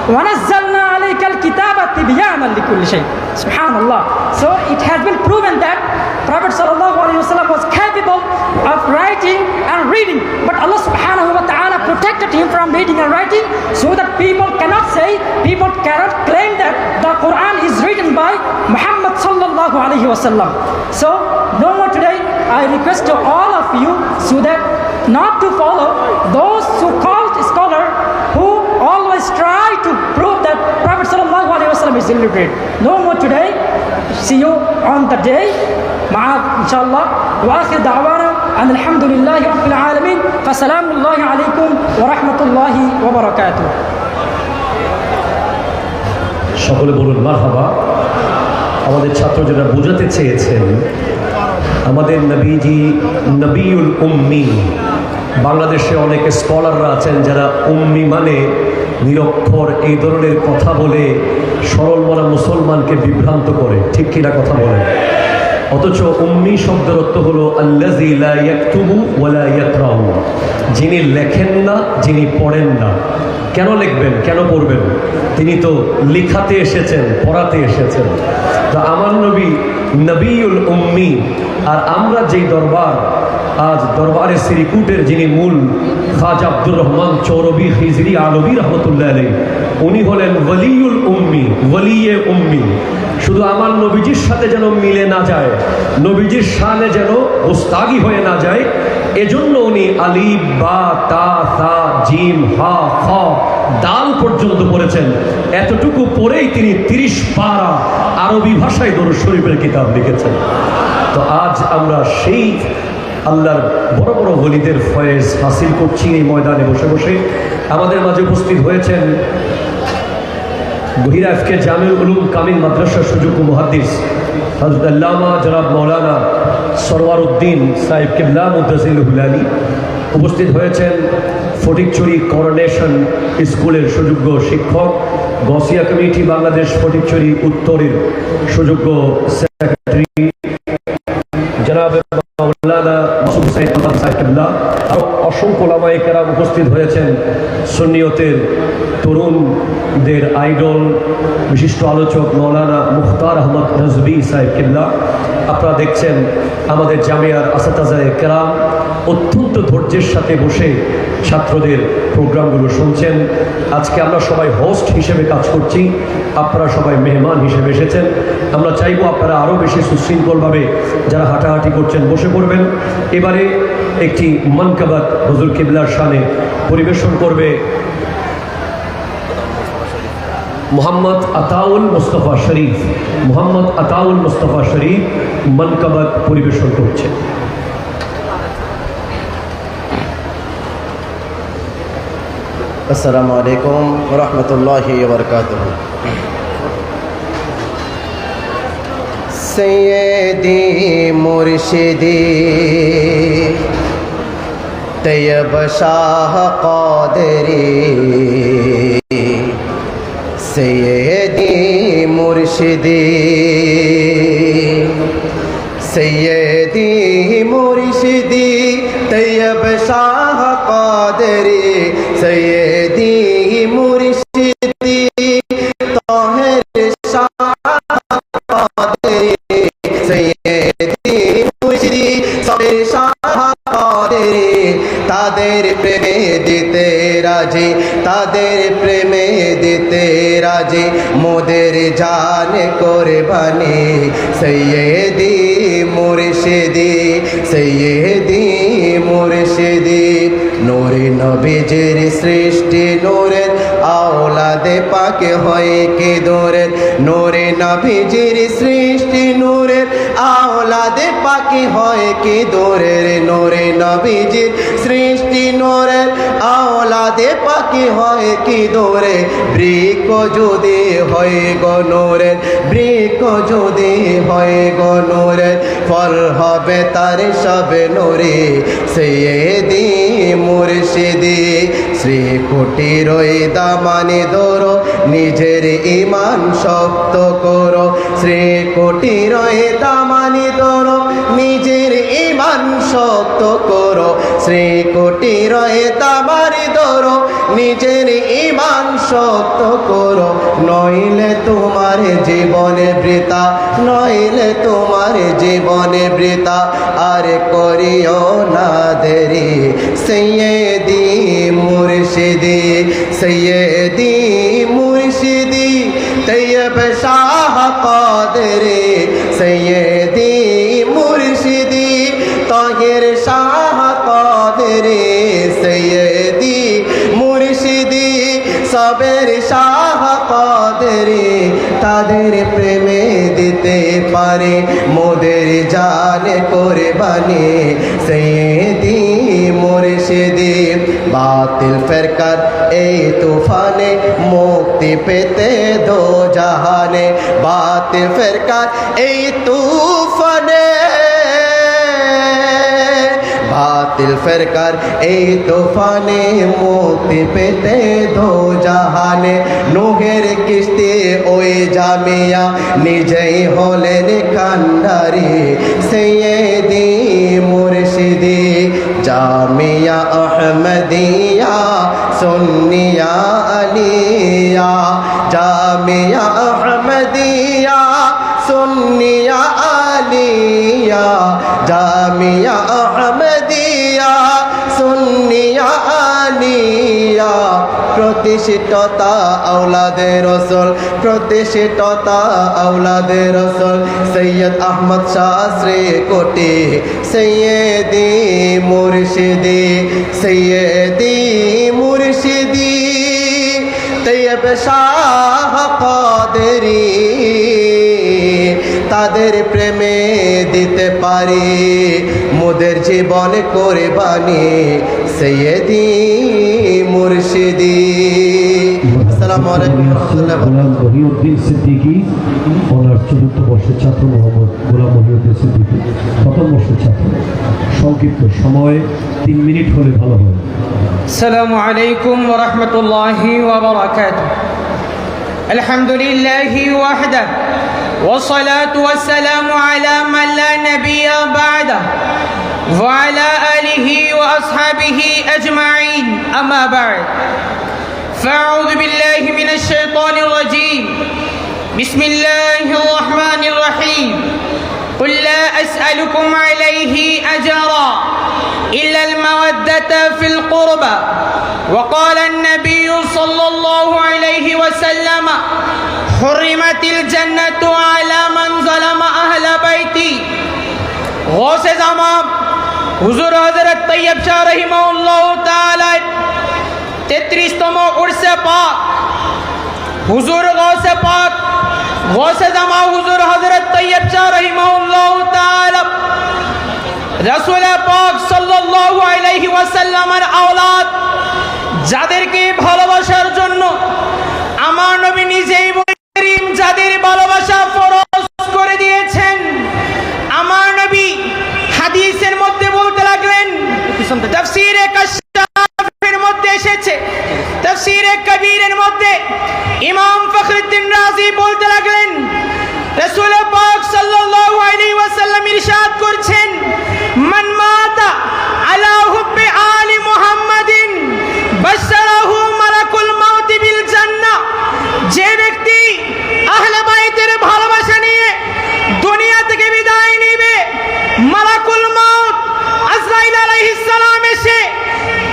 وَنَزَّلْنَا عَلَيْكَ الْكِتَابَ تِبْيَانًا لِكُلِّ شَيْءٍ. Subhanallah. So it has been proven that Prophet sallallahu alayhi wa sallam was capable of writing and reading. But Allah subhanahu wa ta'ala protected him from reading and writing so that people cannot say, people cannot claim that the Quran is written by Muhammad sallallahu alayhi wa sallam. So no more today, I request to all of you so that not to follow those so-called scholars who always try to prove that Prophet sallallahu alaihi wasallam is illiterate. No more today. See you on the day. Ma'ad, inshallah. Wa akhir da'wana أن الحمد لله رب العالمين فسلام الله عليكم ورحمة الله وبركاته. সকলে বলুন মারহাবা। আমাদের ছাত্র যারা বোঝাতে চেয়েছেন আমাদের নবীজি নবিউল উম্মি, বাংলাদেশে অনেক স্কলাররা আছেন যারা উম্মি মানে নিরক্ষর এই ধরনের কথা বলে সরল মনা মুসলমানকে বিভ্রান্ত করে, ঠিক কিনা কথা বলেন? অথচ উম্মি শব্দের অর্থ হলো আল্লাযী লা ইয়াকতুবু ওয়া লা ইয়াকরাউ, যিনি লেখেন না, যিনি পড়েন না। কেন লিখবেন, কেন পড়বেন? তিনি তো লিখাতে এসেছেন, পড়াতে এসেছেন। তো আমার নবী নবিউল উম্মি। আর আমরা যেই দরবার, আজ দরবারে শ্রীকুটের যিনি মূল খাজা আব্দুর রহমান চৌরবি খিজরি আলবী রহমতুল্লাহ আলাইহি, উনি হলেন ওয়ালিউল উম্মি, ওয়ালিয়ে উম্মি। শুধু আমার নবীজির সাথে যেন মিলে না যায়, নবীজির শানে যেন গোস্তাগি হয়ে না যায়, এজন্য উনি আলিফ বা তা তা জিম হা খ দাল পর্যন্ত পড়েছেন। এতটুকু পড়েই তিনি 30 পারা আরবি ভাষায় দরুদ শরীফের কিতাব লিখেছেন। তো আজ আমরা সেই আল্লাহর বড় বড় ওলিদের ফয়েজ হাসিল করছি এই ময়দানে বসে বসে। আমাদের মাঝে উপস্থিত হয়েছেন গহিরা এফকে জামিউল উলুম কামিল মাদ্রাসার সুযোগ্য মুহাদ্দিস হযরত আল্লামা জনাব মাওলানা সরওয়ার উদ্দিন সাহেব কিবলা মুদ্দাসিল হুলালি। উপস্থিত হয়েছেন ফটিকছড়ি করোনেশন স্কুলের সুযোগ্য শিক্ষক, গসিয়া কমিটি বাংলাদেশ ফটিকছড়ি উত্তরের সুযোগ্য সেক্রেটারি জনাব মাওলানা মাসুদ সাহেব কিবলা। আরও অসংখ্য ওলামায়ে কেরাম উপস্থিত হয়েছেন, সুন্নিয়তের তরুণদের আইডল বিশিষ্ট আলোচক মাওলানা মুখতার আহমদ নজবি সাহেব কিবলা। আপনারা দেখছেন আমাদের জামিয়ার আসাতাজায়ে কেরাম অত্যন্ত ধৈর্যের সাথে বসে ছাত্রদের প্রোগ্রামগুলো শুনছেন। আজকে আমরা সবাই হোস্ট হিসেবে কাজ করছি, আপনারা সবাই মেহমান হিসেবে এসেছেন। আমরা চাইবো আপনারা আরও বেশি সুশৃঙ্খলভাবে যারা হাঁটাহাঁটি করছেন বসে পড়বেন। এবারে একটি মানকাবাত হুজুর কিবলার শানে পরিবেশন করবে মোহাম্মদ আতাউল মুস্তফা শরীফ। মোহাম্মদ আতাউল মুস্তফা শরীফ মানকাবাত পরিবেশন করছে। अस्सलामु अलैकुम रहमतुल्लाहि व बरकातुहू। सैयदी मुर्शिदी तैयब शाह क़ादरी, सैयदी मुर्शिदी सैयदी मुर्शिदी तैयब शाह क़ादरी, सैयदी मुर्शिदी ताहिर शाह क़ादरी, सैयदी मुर्शिदी साबिर शाह क़ादरी। तादेर प्रेमे दिते राजी, तादेर प्रेमे दिते राजी, मोदेर जान कुरबानी, सैयदी मुर्शिदी सैयदी मुर्शिदी। नूरे नबीजिर सृष्टि नूरेर आওলাদে পাকে হয় কি দূরের, নূরে নবীজির সৃষ্টি নূরের আওলাদে পাকে হয় কি দূরের, নূরে নবীজির সৃষ্টি নূরের আওলাদে পাকে হয় কি দূরে। বৃক্ষ যদি হয় গো নূরের, বৃক্ষ যদি হয় গো নূরের, ফল হবে তার সব নূরে, সৈয়দি মুর্শিদি। শ্রী কুটির দামানে ধরো, নিজের ঈমান শক্ত করো, শ্রী কুটির দামানে ধরো, নিজের ঈমান শক্ত করো, শ্রী কুটির দামানে ধরো, নিজের ঈমান শক্ত করো। নইলে তোমার জীবনে বৃথা, নইলে তোমার জীবনে বৃথা, আর করিও না দেরি, সৈয়দি মুর্শিদি সৈয়দি মুর্শিদি তৈয়ব শাহ কাদরি, সৈয়দি মুর্শিদি তাহির শাহ কাদরি, সৈয়দি মুর্শিদি সাবির শাহ কাদরি। তাদের প্রেমে দিতে পারে মোদের জান কোরবানি সৈয়দি মুর্শিদি বাতিল ফেরকার এই তুফানে মুক্তি পেতে দো জাহানে বাতিল ফেরকার এই তুফানে বাতিল ফেরকার এই তুফানে মুক্তি পেতে দো জাহানে নুহের কিস্তি ওই জামিয়া নিজেই হলেন কান্ডারি সৈয়দি মুর্শিদি জামিয়া আহমদিয়া সুন্নিয়া আলিয়া জামিয়া আহমদিয়া সুন্নিয়া আলিয়া জামিয়া আহমদিয়া সুন্নিয়া আলিয়া প্রতিষ্ঠিততা আওলাদে রসুল প্রতিষ্ঠিততা আওলাদে রসুল সৈয়দ আহমদ শাস্ত্রী কোটি সৈয়দি মুর্শিদি সৈয়দি মুর্শিদি তৈয়ব শাহ কাদেরী তাদের প্রেমে দিতে পারি মোদের জীবন কোরবানি সৈয়দি মুর্শিদি। আসসালামু আলাইকুম ওয়া রাহমাতুল্লাহি ওয়া বারাকাতুহু। গোলাম মহিউদ্দিন সিদ্দিকী ওনার চতুর্থ বর্ষের ছাত্র মোহাম্মদ গোলাম মহিউদ্দিন সিদ্দিকী প্রথম বর্ষের ছাত্র। সংক্ষিপ্ত সময় 3 মিনিট হলে ভালো হয়। আসসালামু আলাইকুম ওয়া রাহমাতুল্লাহি ওয়া বারাকাতুহু। আলহামদুলিল্লাহি ওয়াহদা والصلاة والسلام على من لا نبي بعده وعلى آله وأصحابه أجمعين أما بعد فأعوذ بالله من الشيطان الرجيم بسم الله الرحمن الرحيم قل لا أسألكم عليه أجرا إلا المودة في القربى وقال النبي صلى الله عليه وسلم حرمت الجنة على من ظلم أهل بيتي غوث زمان حضور حضرت طیب شاہ رحمہ اللہ تعالی 33تم عرس پاک حضور غوث پاک غوث زمان حضور حضرت طیب شاہ رحمہ اللہ تعالی رسول پاک সাল্লাল্লাহু আলাইহি ওয়াসাল্লামের আওলাদ যাদেরকে ভালোবাসার জন্য আমার নবী নিজেই যাদের ভালোবাসা ফরজ করে দিয়েছেন আমার নবী হাদিসের মধ্যে বলতে লাগলেন তাফসীরে কাশফের মধ্যে এসেছে তাফসীরে কবীরের মধ্যে ইমাম ফখরুদ্দিন রাজি বলতে লাগলেন রাসূল পাক সাল্লাল্লাহু আলাইহি ওয়াসাল্লাম ইরশাদ করছেন মান মাতা আলা হুব্বি আলি মুহাম্মাদিন বাশশারাহু মালাকুল মাউত বিল জান্নাহ যে ব্যক্তি আহলে বাইতের ভালোবাসা নিয়ে দুনিয়া থেকে বিদায় নেবে মালাকুল মাউত আজরাইল আলাইহিস সালাম এসে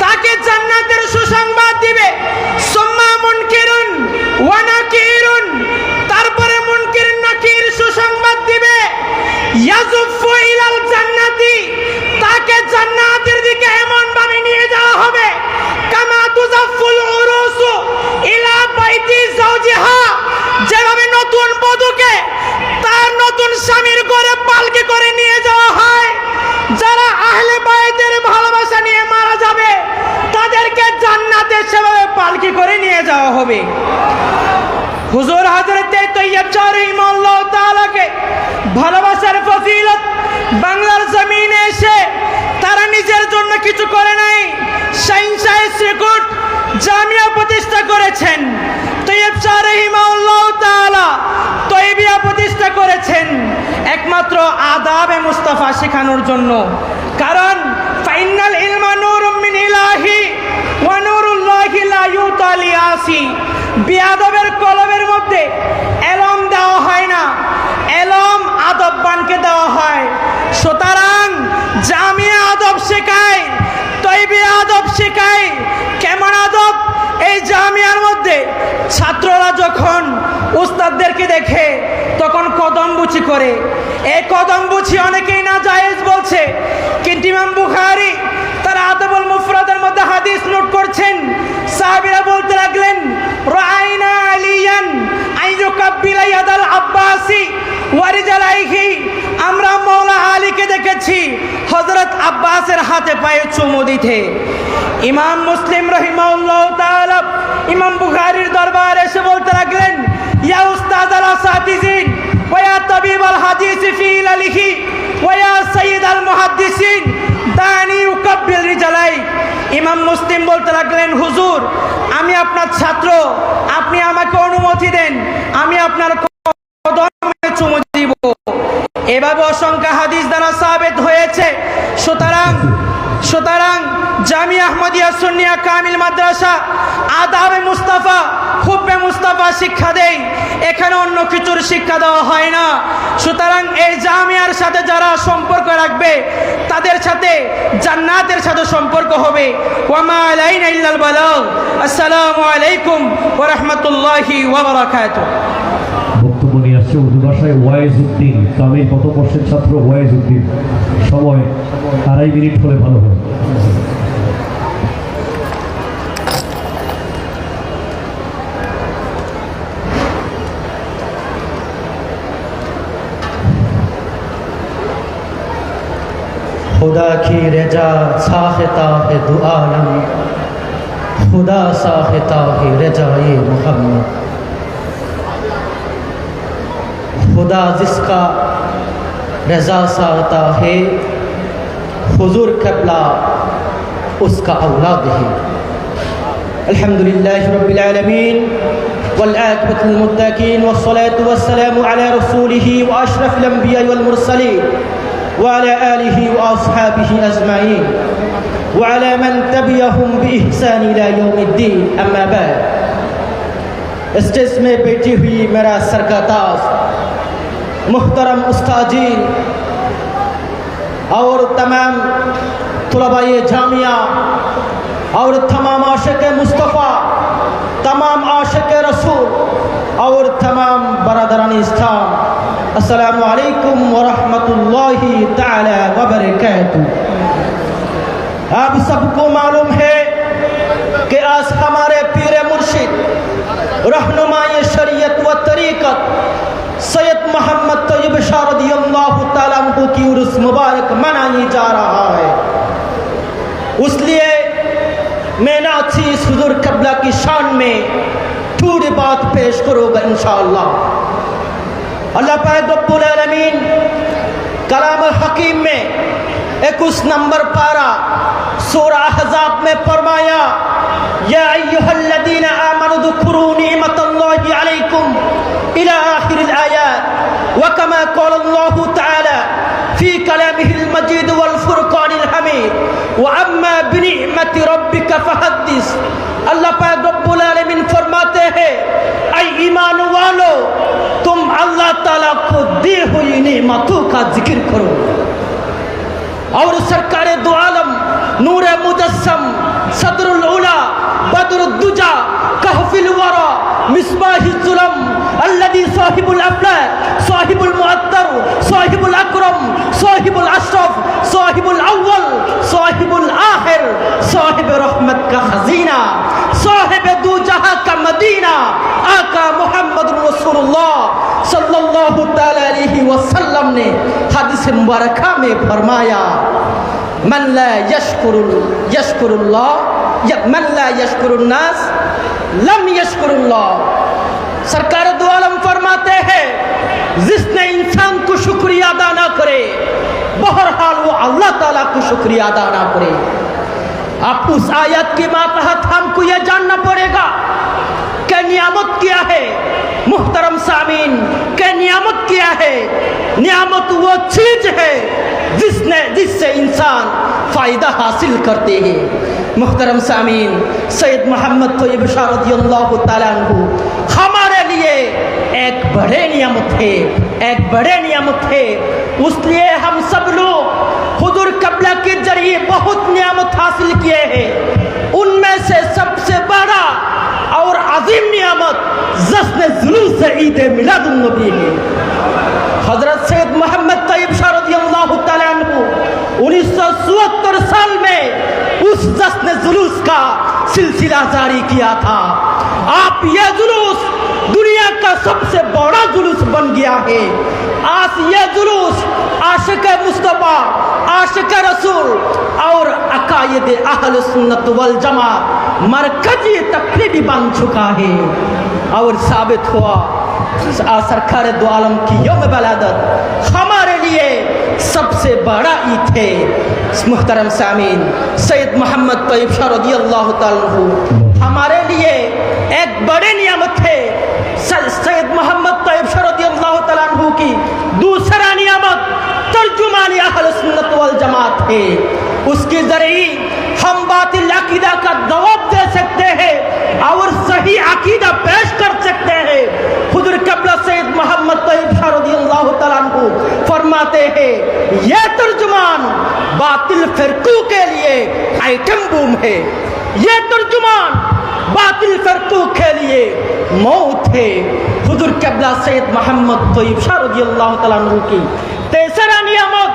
তাকে জান্নাতের সুসংবাদ দিবে সুম্মা মুনকিরুন ওয়া নাকিরুন তারপরে মুনকির নাকির সুসংবাদ দিবে ইয়াজুফু ইলাল জান্নাতি তাকে জান্নাতের দিকে এমন ভাবে নিয়ে যাওয়া হবে কামা তুজাফুল উরুসু ইলা বাইতি যাওজিহা যেভাবে নতুন বধূকে তার নতুন স্বামীর ঘরে পালকি করে নিয়ে যাওয়া হয় যারা আহলে বাইতের ভালোবাসা নিয়ে মারা যাবে তাদেরকে জান্নাতে সেভাবে পালকি করে নিয়ে যাওয়া হবে হুজুর হযরত তৈয়ব শাহ রাহিমাহুল্লাহ তাআলাকে ভালোবাসার ফজিলত বাংলার জমিনে এসে তারা নিজের জন্য কিছু করে নাই শাহিনশাহ শ্রীকুট জামিয়া প্রতিষ্ঠা করেছেন তৈয়ব শাহ রাহিমাহুল্লাহ তাআলা তৈবিয়া প্রতিষ্ঠা করেছেন একমাত্র আদাবে মুস্তাফা শেখানোর জন্য কারণ ফাইনাল ইলমা নূরুম মিন ইলাহি ওয়া নূরুল্লাহি লা ইউতা লিয়াসি বিআদবের কলমের মধ্যে এলম দেওয়া হয় না এলম আদববানকে দেওয়া হয় সুতরাং জামিয়া আদব শেখায় তৈবিয়া আদব শেখায় কেমন আদব এই জামিয়ার মধ্যে ছাত্ররা যখন উস্তাদদেরকে দেখে তখন কদমবুচি করে এই কদমবুচি অনেকেই না জায়েজ বলছে কিন্তু ইমাম বুখারী তার আদবুল মুফরাদের মধ্যে হাদিস নোট করছেন সাহাবীরা বলতে লাগলেন রাআইনা আলিয়ান আইয়ুকাব্বিলা ইয়াদাল আব্বাসি ওয়া রিজালাইহি দেখেছি হযরত আব্বাসের হাতে পায়ে চুমু দিতে। ইমাম মুসলিম রাহিমাহুল্লাহ তাআলা ইমাম বুখারীর দরবারে এসে বলতে লাগলেন, ইয়া উস্তাদ আল আসাতিজিন ওয়া ইয়া তাবিব আল হাদিস ফি ইলালিহি ওয়া ইয়া সাইয়্যিদ আল মুহাদ্দিসিন দানি উকাব্বিল রিজালাই। ইমাম মুসলিম বলতে লাগলেন, হুজুর আমি আপনার ছাত্র, আপনি আমাকে অনুমতি দেন, আমি আপনার কদমে চুমু দিব। এভাবে অসংখ্য হাদিস দ্বারা সাবিত হয়েছে। সুতরাং জামিয়া আহমদিয়া সুন্নিয়া কামিল মাদ্রাসা আদাবে মুস্তাফা হুব্বে মুস্তাফা শিক্ষা দেয়, এখানে অন্য কিছুর শিক্ষা দেওয়া হয় না। সুতরাং এই জামিয়ার সাথে যারা সম্পর্ক রাখবে তাদের সাথে জান্নাতের সাথে সম্পর্ক হবে। ওয়ামা আলাইনা ইল্লাল বালাগ। আসসালামু আলাইকুম ওয়া রাহমাতুল্লাহি ওয়া বারাকাতুহু। বক্তব্য নিয়ে আসছে উর্দু ভাষায় ওয়াইজউদ্দিন, কামিল প্রথম বর্ষের ছাত্র ওয়াইজউদ্দিন। সময় 2.5 মিনিট হলে ভালো হয়। खुदा की रजा साखता है दो आलम, खुदा साखता है रजाए मोहम्मद। खुदा जिसका रजा साखता है हुजूर क़िबला उसका औलाद है। अल्हम्दुलिल्लाहि रब्बिल आलमीन वल आक़िबतु लिल मुत्तक़ीन वस्सलातु वस्सलामु अला रसूलिही व अशरफिल अंबिया वल मुरसलीन وعلى آله وأصحابه أجمعين وعلى من تبعهم بإحسان إلى يوم الدين أما بعد। स्टेज में बैठी हुई मेरा सरकताज मुहतरम उस्तादीन और तमाम तुलबाए जामिया और तमाम आशिक मुस्तफ़ा, तमाम आशिक रसूल और तमाम बरदरान इस्लाम, अस्सलामु अलैकुम व रहमतुल्लाहि ताला व बरकातुहू। आप सबको मालूम है कि आज हमारे पीर मुर्शिद रहनुमाए शरीयत व तरीक़त सैयद मोहम्मद तैयब शाह रज़ियल्लाहु ताला अन्हु की उर्स मुबारक मनाई जा रहा है। इसलिए मैं नाचीज़ हुज़ूर क़िबला की शान में थोड़ी बात पेश करूँगा इंशाअल्लाह। अल्लाह पाक रब्बुल आलमीन कलाम हकीम में 21 नंबर पारा सूरा अहज़ाब में फरमाया, या अय्युहल्लज़ीना आमनु ज़कुरू निअमतल्लाहि अलैकुम इला आखिरिल आयात व कमा क़ाला अल्लाहु तआला फी कलामिहिल मजीद वल फुरक़ानिल हमीद व अम्मा बिनिअमति रब्बिका फहद्दिस। अल्लाह पाक रब्बुल आलमीन फरमाते हैं, ऐ ईमान वालो तुम अल्लाह ताला को दी हुई नेमतों का जिक्र करो। और सरकार दो आलम नूर मुजस्सम सदरुल उला बदरुद्दुजा कहफिल वरा मिसबाहिल जुलम अल्लज़ी साहिबुल अफलाक साहिबुल मुअत्तर साहिबुल अकरम साहिबुल अशरफ साहिबुल अव्वल साहिबुल आखिर साहिब रहमत का खजीना साहिब दो जहां का मदीना आका मोहम्मद रसूलुल्लाह सल्लल्लाहु ताला अलैहि वसल्लम ने हदीस मुबारका में फरमाया, मन ला यशकुरुल्लाह या मन ला यशकुरुन्नास लम यशकुरुल्लाह। सरकार दो आलम फरमाते हैं, जिसने इंसान को शुक्रिया अदा ना करे बहरहाल वो अल्लाह ताला को शुक्रिया अदा ना करे। अब उस आयत के मातहत हमको यह जानना पड़ेगा कि नियामत क्या है। मुहतरम सामीन, कि नियामत क्या है? नियामत वो चीज है जिससे इंसान फायदा हासिल करते हैं। मुहतरम सामीन, सैयद मोहम्मद तैयब शाह रज़ियल्लाहु ताला अन्हु हमारे लिए एक बड़े नियामत है, एक बड़े नियामत है। इसलिए हम सब लोग हुजूर क़िबला के जरिए बहुत नियामत हासिल किए हैं। उनमें से सबसे बड़ा और अजीम नियामत जश्न जुलूस ईद मिलादुन नबी है। हजरत सैयद मोहम्मद तैयब शाह रज़ियल्लाहु ताला अन्हु 1974 साल में उस जश्न जुलूस का सिलसिला जारी किया था। आप ये जुलूस दुनिया का सबसे बड़ा जुलूस बन गया है। आज ये जुलूस आशिक मुस्तफा, आशिक रसूल और अकायद अहल सुन्नत वल जमात मरकजी तकरीबी बन चुका है और साबित हुआ सरकार दो आलम की यौम वलादत हमारे लिए सबसे बड़ा ईद है। मुहतरम सामीन, सैयद मोहम्मद तैयब शाह रज़ियल्लाहु ताला अन्हु हमारे लिए एक बड़े नियामत है। सैयद मोहम्मद तैयब शाह रज़ियल्लाहु ताला अन्हु की दूसरा नियामत तर्जुमानी अहल सुन्नत वल जमात है। उसके जरिए हम बातिल अकीदा का जवाब दे सकते हैं और सही अकीदा पेश कर सकते हैं। हुजूर क़िबला सैयद मोहम्मद तैयब शाह रज़ियल्लाहु ताला अन्हु फरमाते हैं, यह तर्जुमान बातिल फिरकों के लिए आइटम बूम है, यह तर्जुमान बातिल फिरकों के लिए मौत है। हुजूर क़िबला सैयद मोहम्मद तैयब शाह रज़ियल्लाहु ताला अन्हु की तीसरा नियामत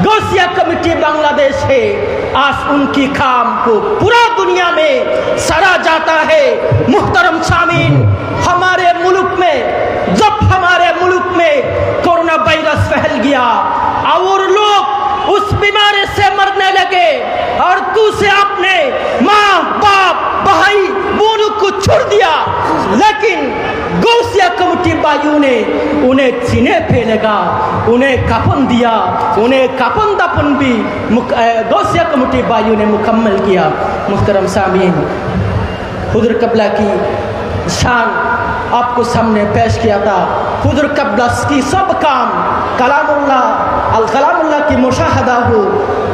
गौसिया कमेटी बांग्लादेश है। आज उनकी काम को पूरा दुनिया में सराहा जाता है। मुहतरम सामीन, हमारे मुल्क में जब हमारे मुल्क में कोरोना वायरस फैल गया और लोग उस बीमारी से मरने लगे और तू से अपने माँ बाप भाई बहनों को छोड़ दिया, लेकिन गौसिया कमेटी भाइयों ने उन्हें सीने पे लगा, उन्हें कफन दिया, उन्हें कफन दफन भी गौसिया कमेटी भाइयों ने मुकम्मल किया। मुहतरम सामीन, हुजूर क़िबला की शान आपको सामने पेश किया था। हुजूर क़िबला की सब काम कलामुल्लाह की मुशाहदा हो।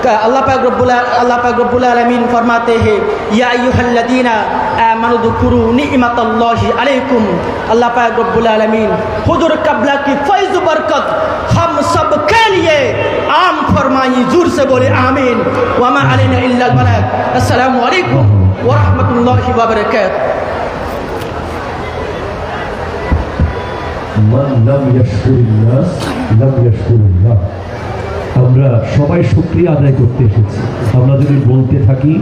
अल्लाह पाक रब्बुल आलमीन फरमाते हैं, या अय्युहल्लज़ीना आमनु ज़कुरू निअमतल्लाहि अलैकुम। अल्लाह पाक रब्बुल आलमीन हुजूर क़िबला की फैज़ बरकत हम सब के लिए आम फरमाई। जोर से बोले आमीन। वमा अलैना इल्लल बलाग। अस्सलामु अलैकुम व रहमतुल्लाहि व बरकातहू। আমরা সবাই শুকরিয়া আদায় করতে এসেছি। আমরা যদি বলতে থাকি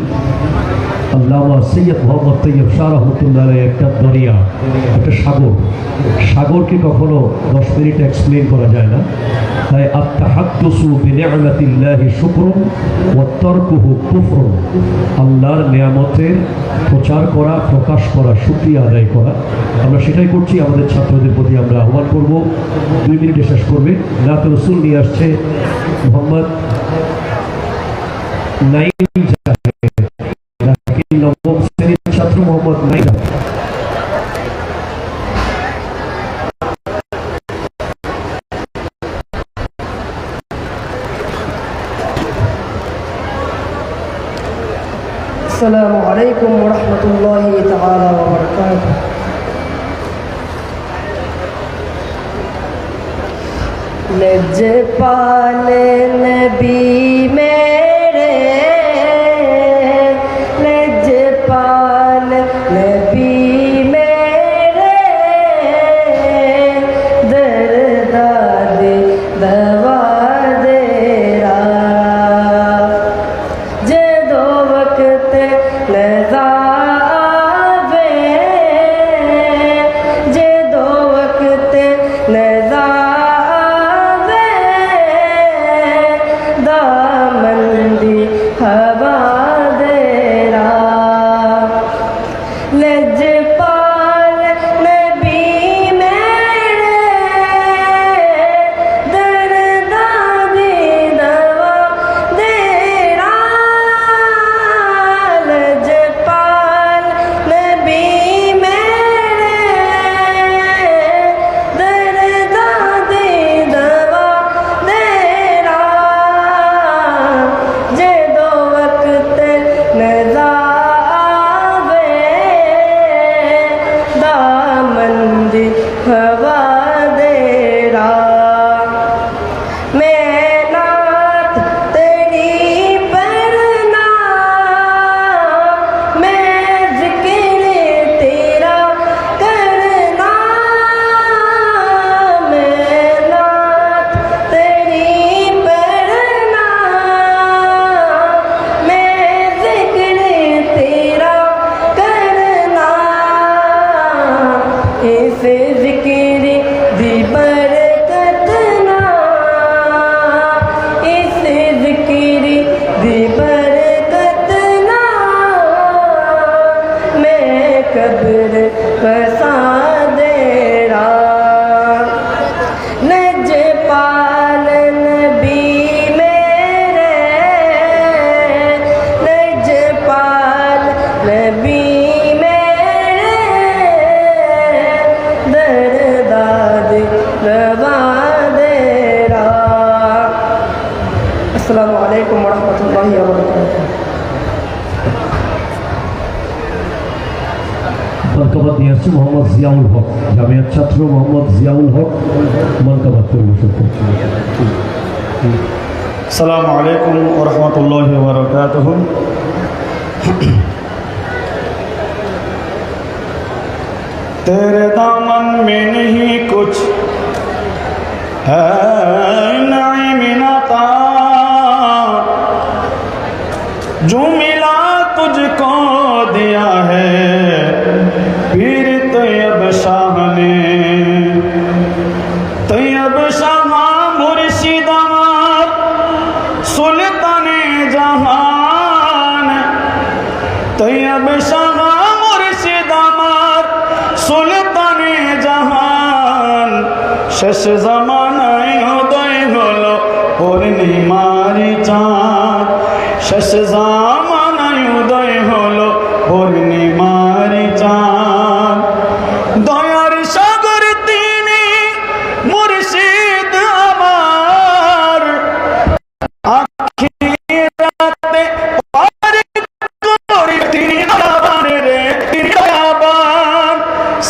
আল্লামা সৈয়দ মোহাম্মদ তৈয়ব শাহ রহমতুল্লাহ একটা দরিয়া, একটা সাগরকে কখনো 10 মিনিট এক্সপ্লেন করা যায় না। তাই আত-তাহাদ্দুসু বিনি'মাতিল্লাহি শুকরুন ওয়া তারকুহু কুফরুন, আল্লাহর নিয়ামতের প্রচার করা, প্রকাশ করা, শুকরিয়া আদায় করা, আমরা সেটাই করছি। আমাদের ছাত্রদের প্রতি আমরা আহ্বান করব, 2 মিনিটে শেষ করবে। নাতে রসুল নিয়ে আসছে মোহাম্মদ নাইম সাহেব, নবম শ্রেণীর ছাত্র মোহাম্মদ নাইম। अस्सलामु अलैकुम व रहमतुल्लाहि तआला व बरकातहू। लजपाल नबी मेरे, लजपाल नबी मेरे, दर्द दवा देरा, जे दो वक्त लजा आवे, जे दो वक्त लजा नबी मेरे दरदाद नवादेरा। अस्सलामु अलैकुम वरहमतुल्लाहि वबरकातुहू। মানকাবাদ নিয়ে আসছে মোহাম্মদ জিয়াউল হক, জামিয়ার ছাত্র মোহাম্মদ জিয়াউল হক মানকাবাদ পরিবেশন করছেন। अस्सलामु अलैकुम वरहमतुल्लाहि वबरकातुहू। तेरे दामन में नहीं कुछ है नाइम नाता, जो मिला तुझको दिया है पीर तैयब शाह ने। तैयब शाह मुर्शिद सुल्ताने जहान, तैयब शाह मुर्शिद सुल्ताने जहान। শেষ জামানায় উদয় হলো পূর্ণিমার চাঁদ, শেষ জামানায় উদয় হলো পূর্ণিমার চাঁদ। দয়ার সাগর তিনি মুর্শিদ আমার, আখিরাতে পার করে তিনি দয়াবান রে, তিনি দয়াবান।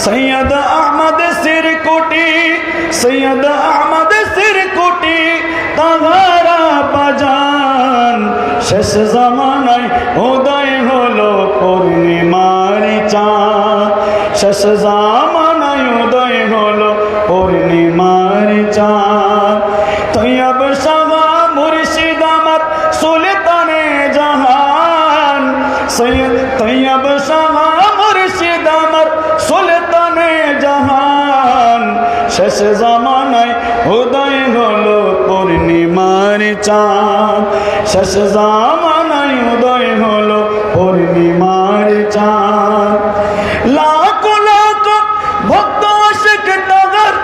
সৈয়দ আহমদ সিরকুটি, সৈয়দ আহমদ সিরকুটি তাহারা বাজান। শেষ জামানায় উদয় হলো পূর্ণিমার চাঁদ, শেষ জামানায় উদয় হলো পূর্ণিমার চাঁদ। তৈয়ব শাহ মুর্শিদ আমার সুলতানে জাহান, সৈয়দ তৈয়ব শাহ মুর্শিদ আমার সুলতানে জাহান। শেষ জামানায় উদয় হলো পূর্ণিমার চাঁদ, শেষ জামানায় উদয় হলো পূর্ণিমার চাঁদ। লাখো লাখো ভক্ত আশিক নগর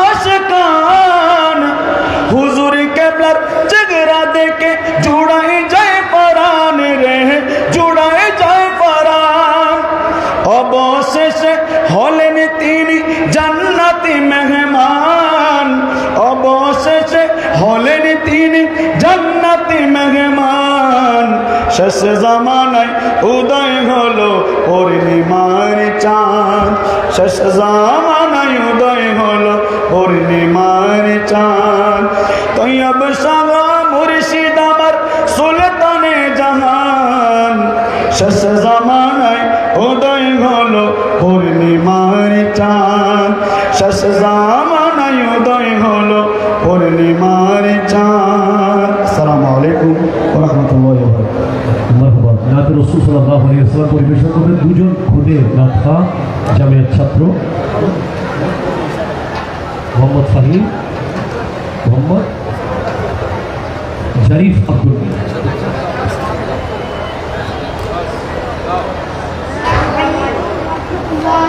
আশিকান, হুজুর কেবলার চেহারা দেখে জুড়াই যায় পরাণ রে, জুড়াই যায় পরাণ। অবশেষে হলেন তিনি জান্নাতি মেহমান, অবশেষে হলেন তিনি জান্নাতি মেহমান। শেষ জামানায় উদয় হলো পূর্ণিমার চাঁদ, শেষ জামানায় উদয় হলো পূর্ণিমার চাঁদ। তৈয়ব শাহ মুর্শিদ আমার সুলতানে জাহান, শেষ জামানায় উদয় হলো পূর্ণিমার চাঁদ, শেষ জামানায় উদয় হলো পূর্ণিমার চাঁদ। আসসালামু আলাইকুম ওয়া রাহমাতুল্লাহি ওয়া বারাকাতুহু। মারহাবা। নাতে রাসূল সাল্লাল্লাহু আলাইহি ওয়াসাল্লাম পরিবেশন করবেন দুজন খুদের গাথা জামিয়ার ছাত্র মোহাম্মদ ফাহিম, মোহাম্মদ শরীফ আব্দুল। Ya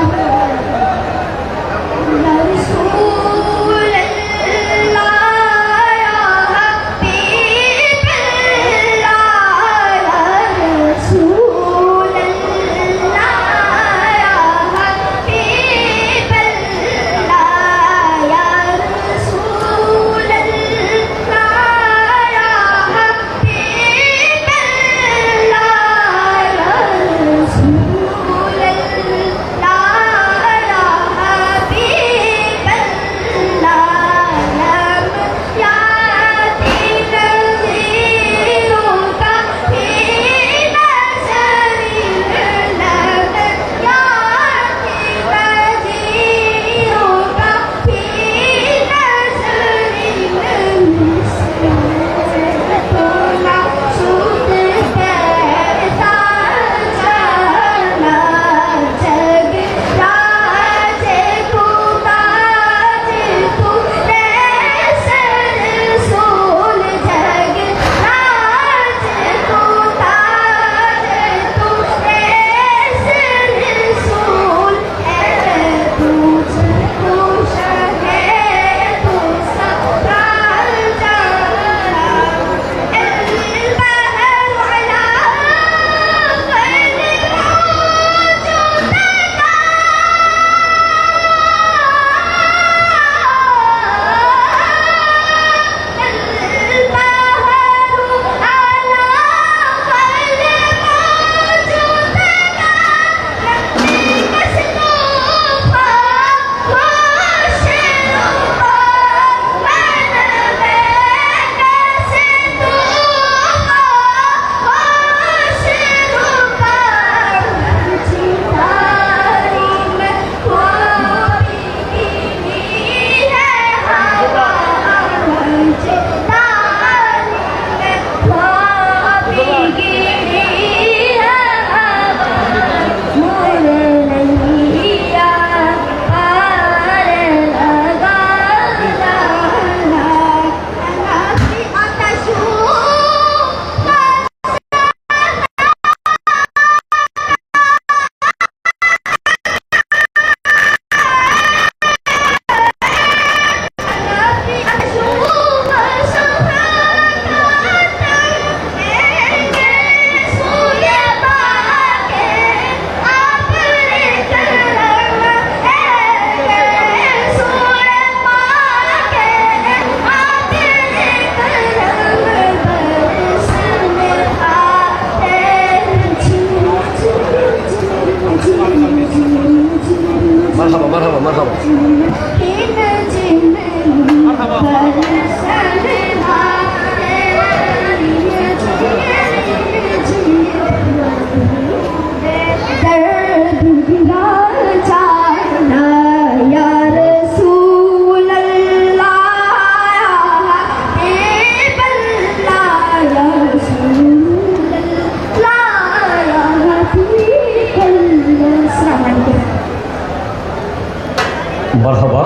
মারহাবা।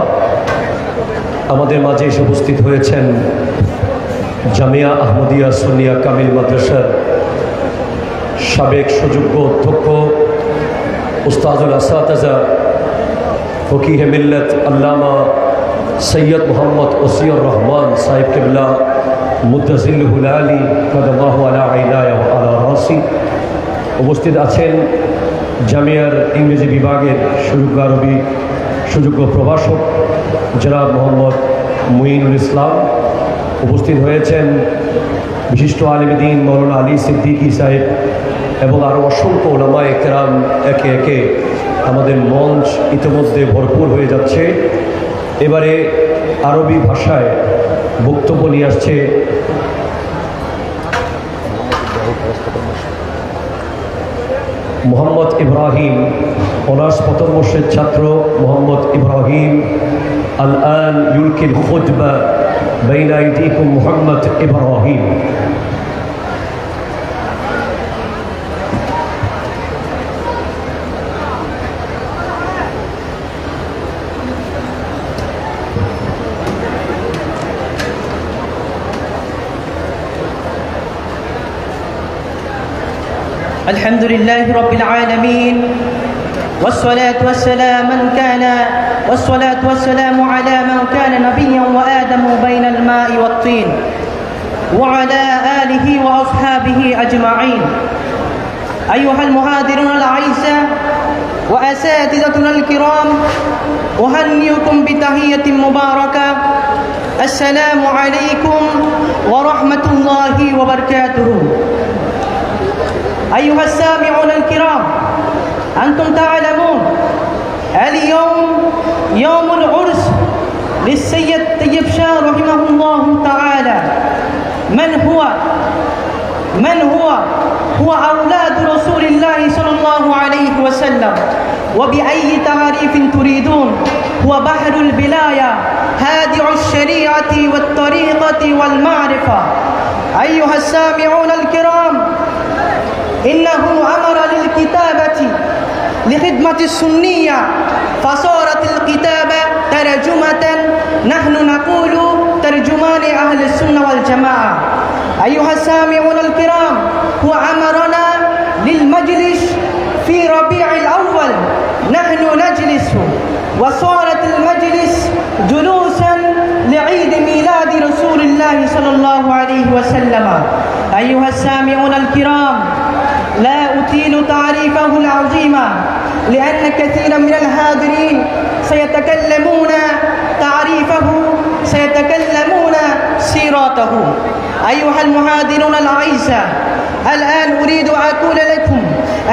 আমাদের মাঝে এসে উপস্থিত হয়েছেন জামিয়া আহমদিয়া সুন্নিয়া কামিল মাদ্রাসার সাবেক সুযোগ্য অধ্যক্ষ উস্তাদুল আসাতাজা ফকিহে মিল্লত আল্লামা সৈয়দ মোহাম্মদ ওসিউর রহমান সাহেব কিবলা মুদ্দাজিল্লুল আলী কদমাহু আলা আইনায়া ওয়া আলা রাসি। উপস্থিত আছেন জামিয়ার ইংরেজি বিভাগের সুযোগ্য আরবি সুযোগ্য প্রভাষক জনাব মোহাম্মদ মুঈনুল ইসলাম। উপস্থিত হয়েছেন বিশিষ্ট আলেমে দ্বীন মৌলানা আলী সিদ্দিকী সাহেব এবং আরও অসংখ্য ওলামায়ে কেরাম। একে একে আমাদের মঞ্চ ইতিমধ্যে ভরপুর হয়ে যাচ্ছে। এবারে আরবি ভাষায় বক্তব্য নিয়ে আসছে মোহাম্মদ ইব্রাহিম, অনার্স প্রথম বর্ষের ছাত্র মোহাম্মদ ইব্রাহিম। আল-আন ইউলকিল খুতবা বাইনা আইদিকুম মোহাম্মদ ইব্রাহিম। الحمد لله رب العالمين والصلاة والسلام على من كان نبيا وآدم بين الماء والطين وعلى آله وأصحابه أجمعين. أيها المحاضرون الأعزاء وأساتذتنا الكرام، أهنئكم بتحية مباركة. السلام عليكم ورحمة الله وبركاته. أيها السامعون الكرام، أنتم تعلمون اليوم يوم العرس للسيد طيب شاه رحمه الله تعالى. من هو أولاد رسول الله صلى الله عليه وسلم. وبأي تعريف تريدون؟ هو بحر البلاية، هادع الشريعة والطريقة والمعرفة. أيها السامعون الكرام، إنه أمر للكتابة لخدمة السنية فصارت الكتابة ترجمة. نحن نقول ترجمان أهل السنة والجماعة. أيها السامعون الكرام، هو أمرنا للمجلس في ربيع الأول، نحن نجلس، وصارت المجلس جلوسا لعيد ميلاد رسول الله صلى الله عليه وسلم. أيها السامعون الكرام، لا أطيل تعريفه العظيم لأن كثيرا من الحاضرين سيتكلمون تعريفه، سيتكلمون سيرته. أيها المحاضرون الأعزاء، الآن أريد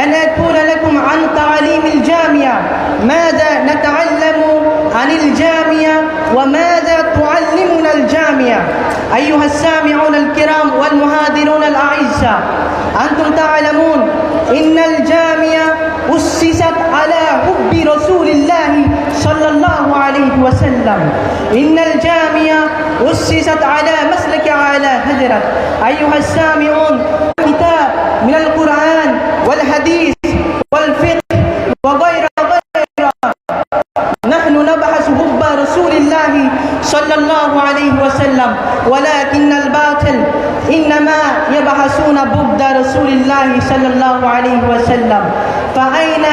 أن أقول لكم عن تعليم الجامعة. ماذا نتعلم عن الجامعة وماذا تعلمنا الجامعة؟ أيها السامعون الكرام والمحاضرون الأعزاء، أنتم تعلمون إن الجامعة أسست على حب رسول الله صلى الله عليه وسلم. إن الجامعة أسست على مسلك على هجرة. أيها السامعون، كتاب من القرآن والحديث والفقه وغير نحن نبحث حب رسول الله صلى الله عليه وسلم، ولكن الباطل إنما يبحثون بغض رسول الله صلى الله عليه وسلم. فأين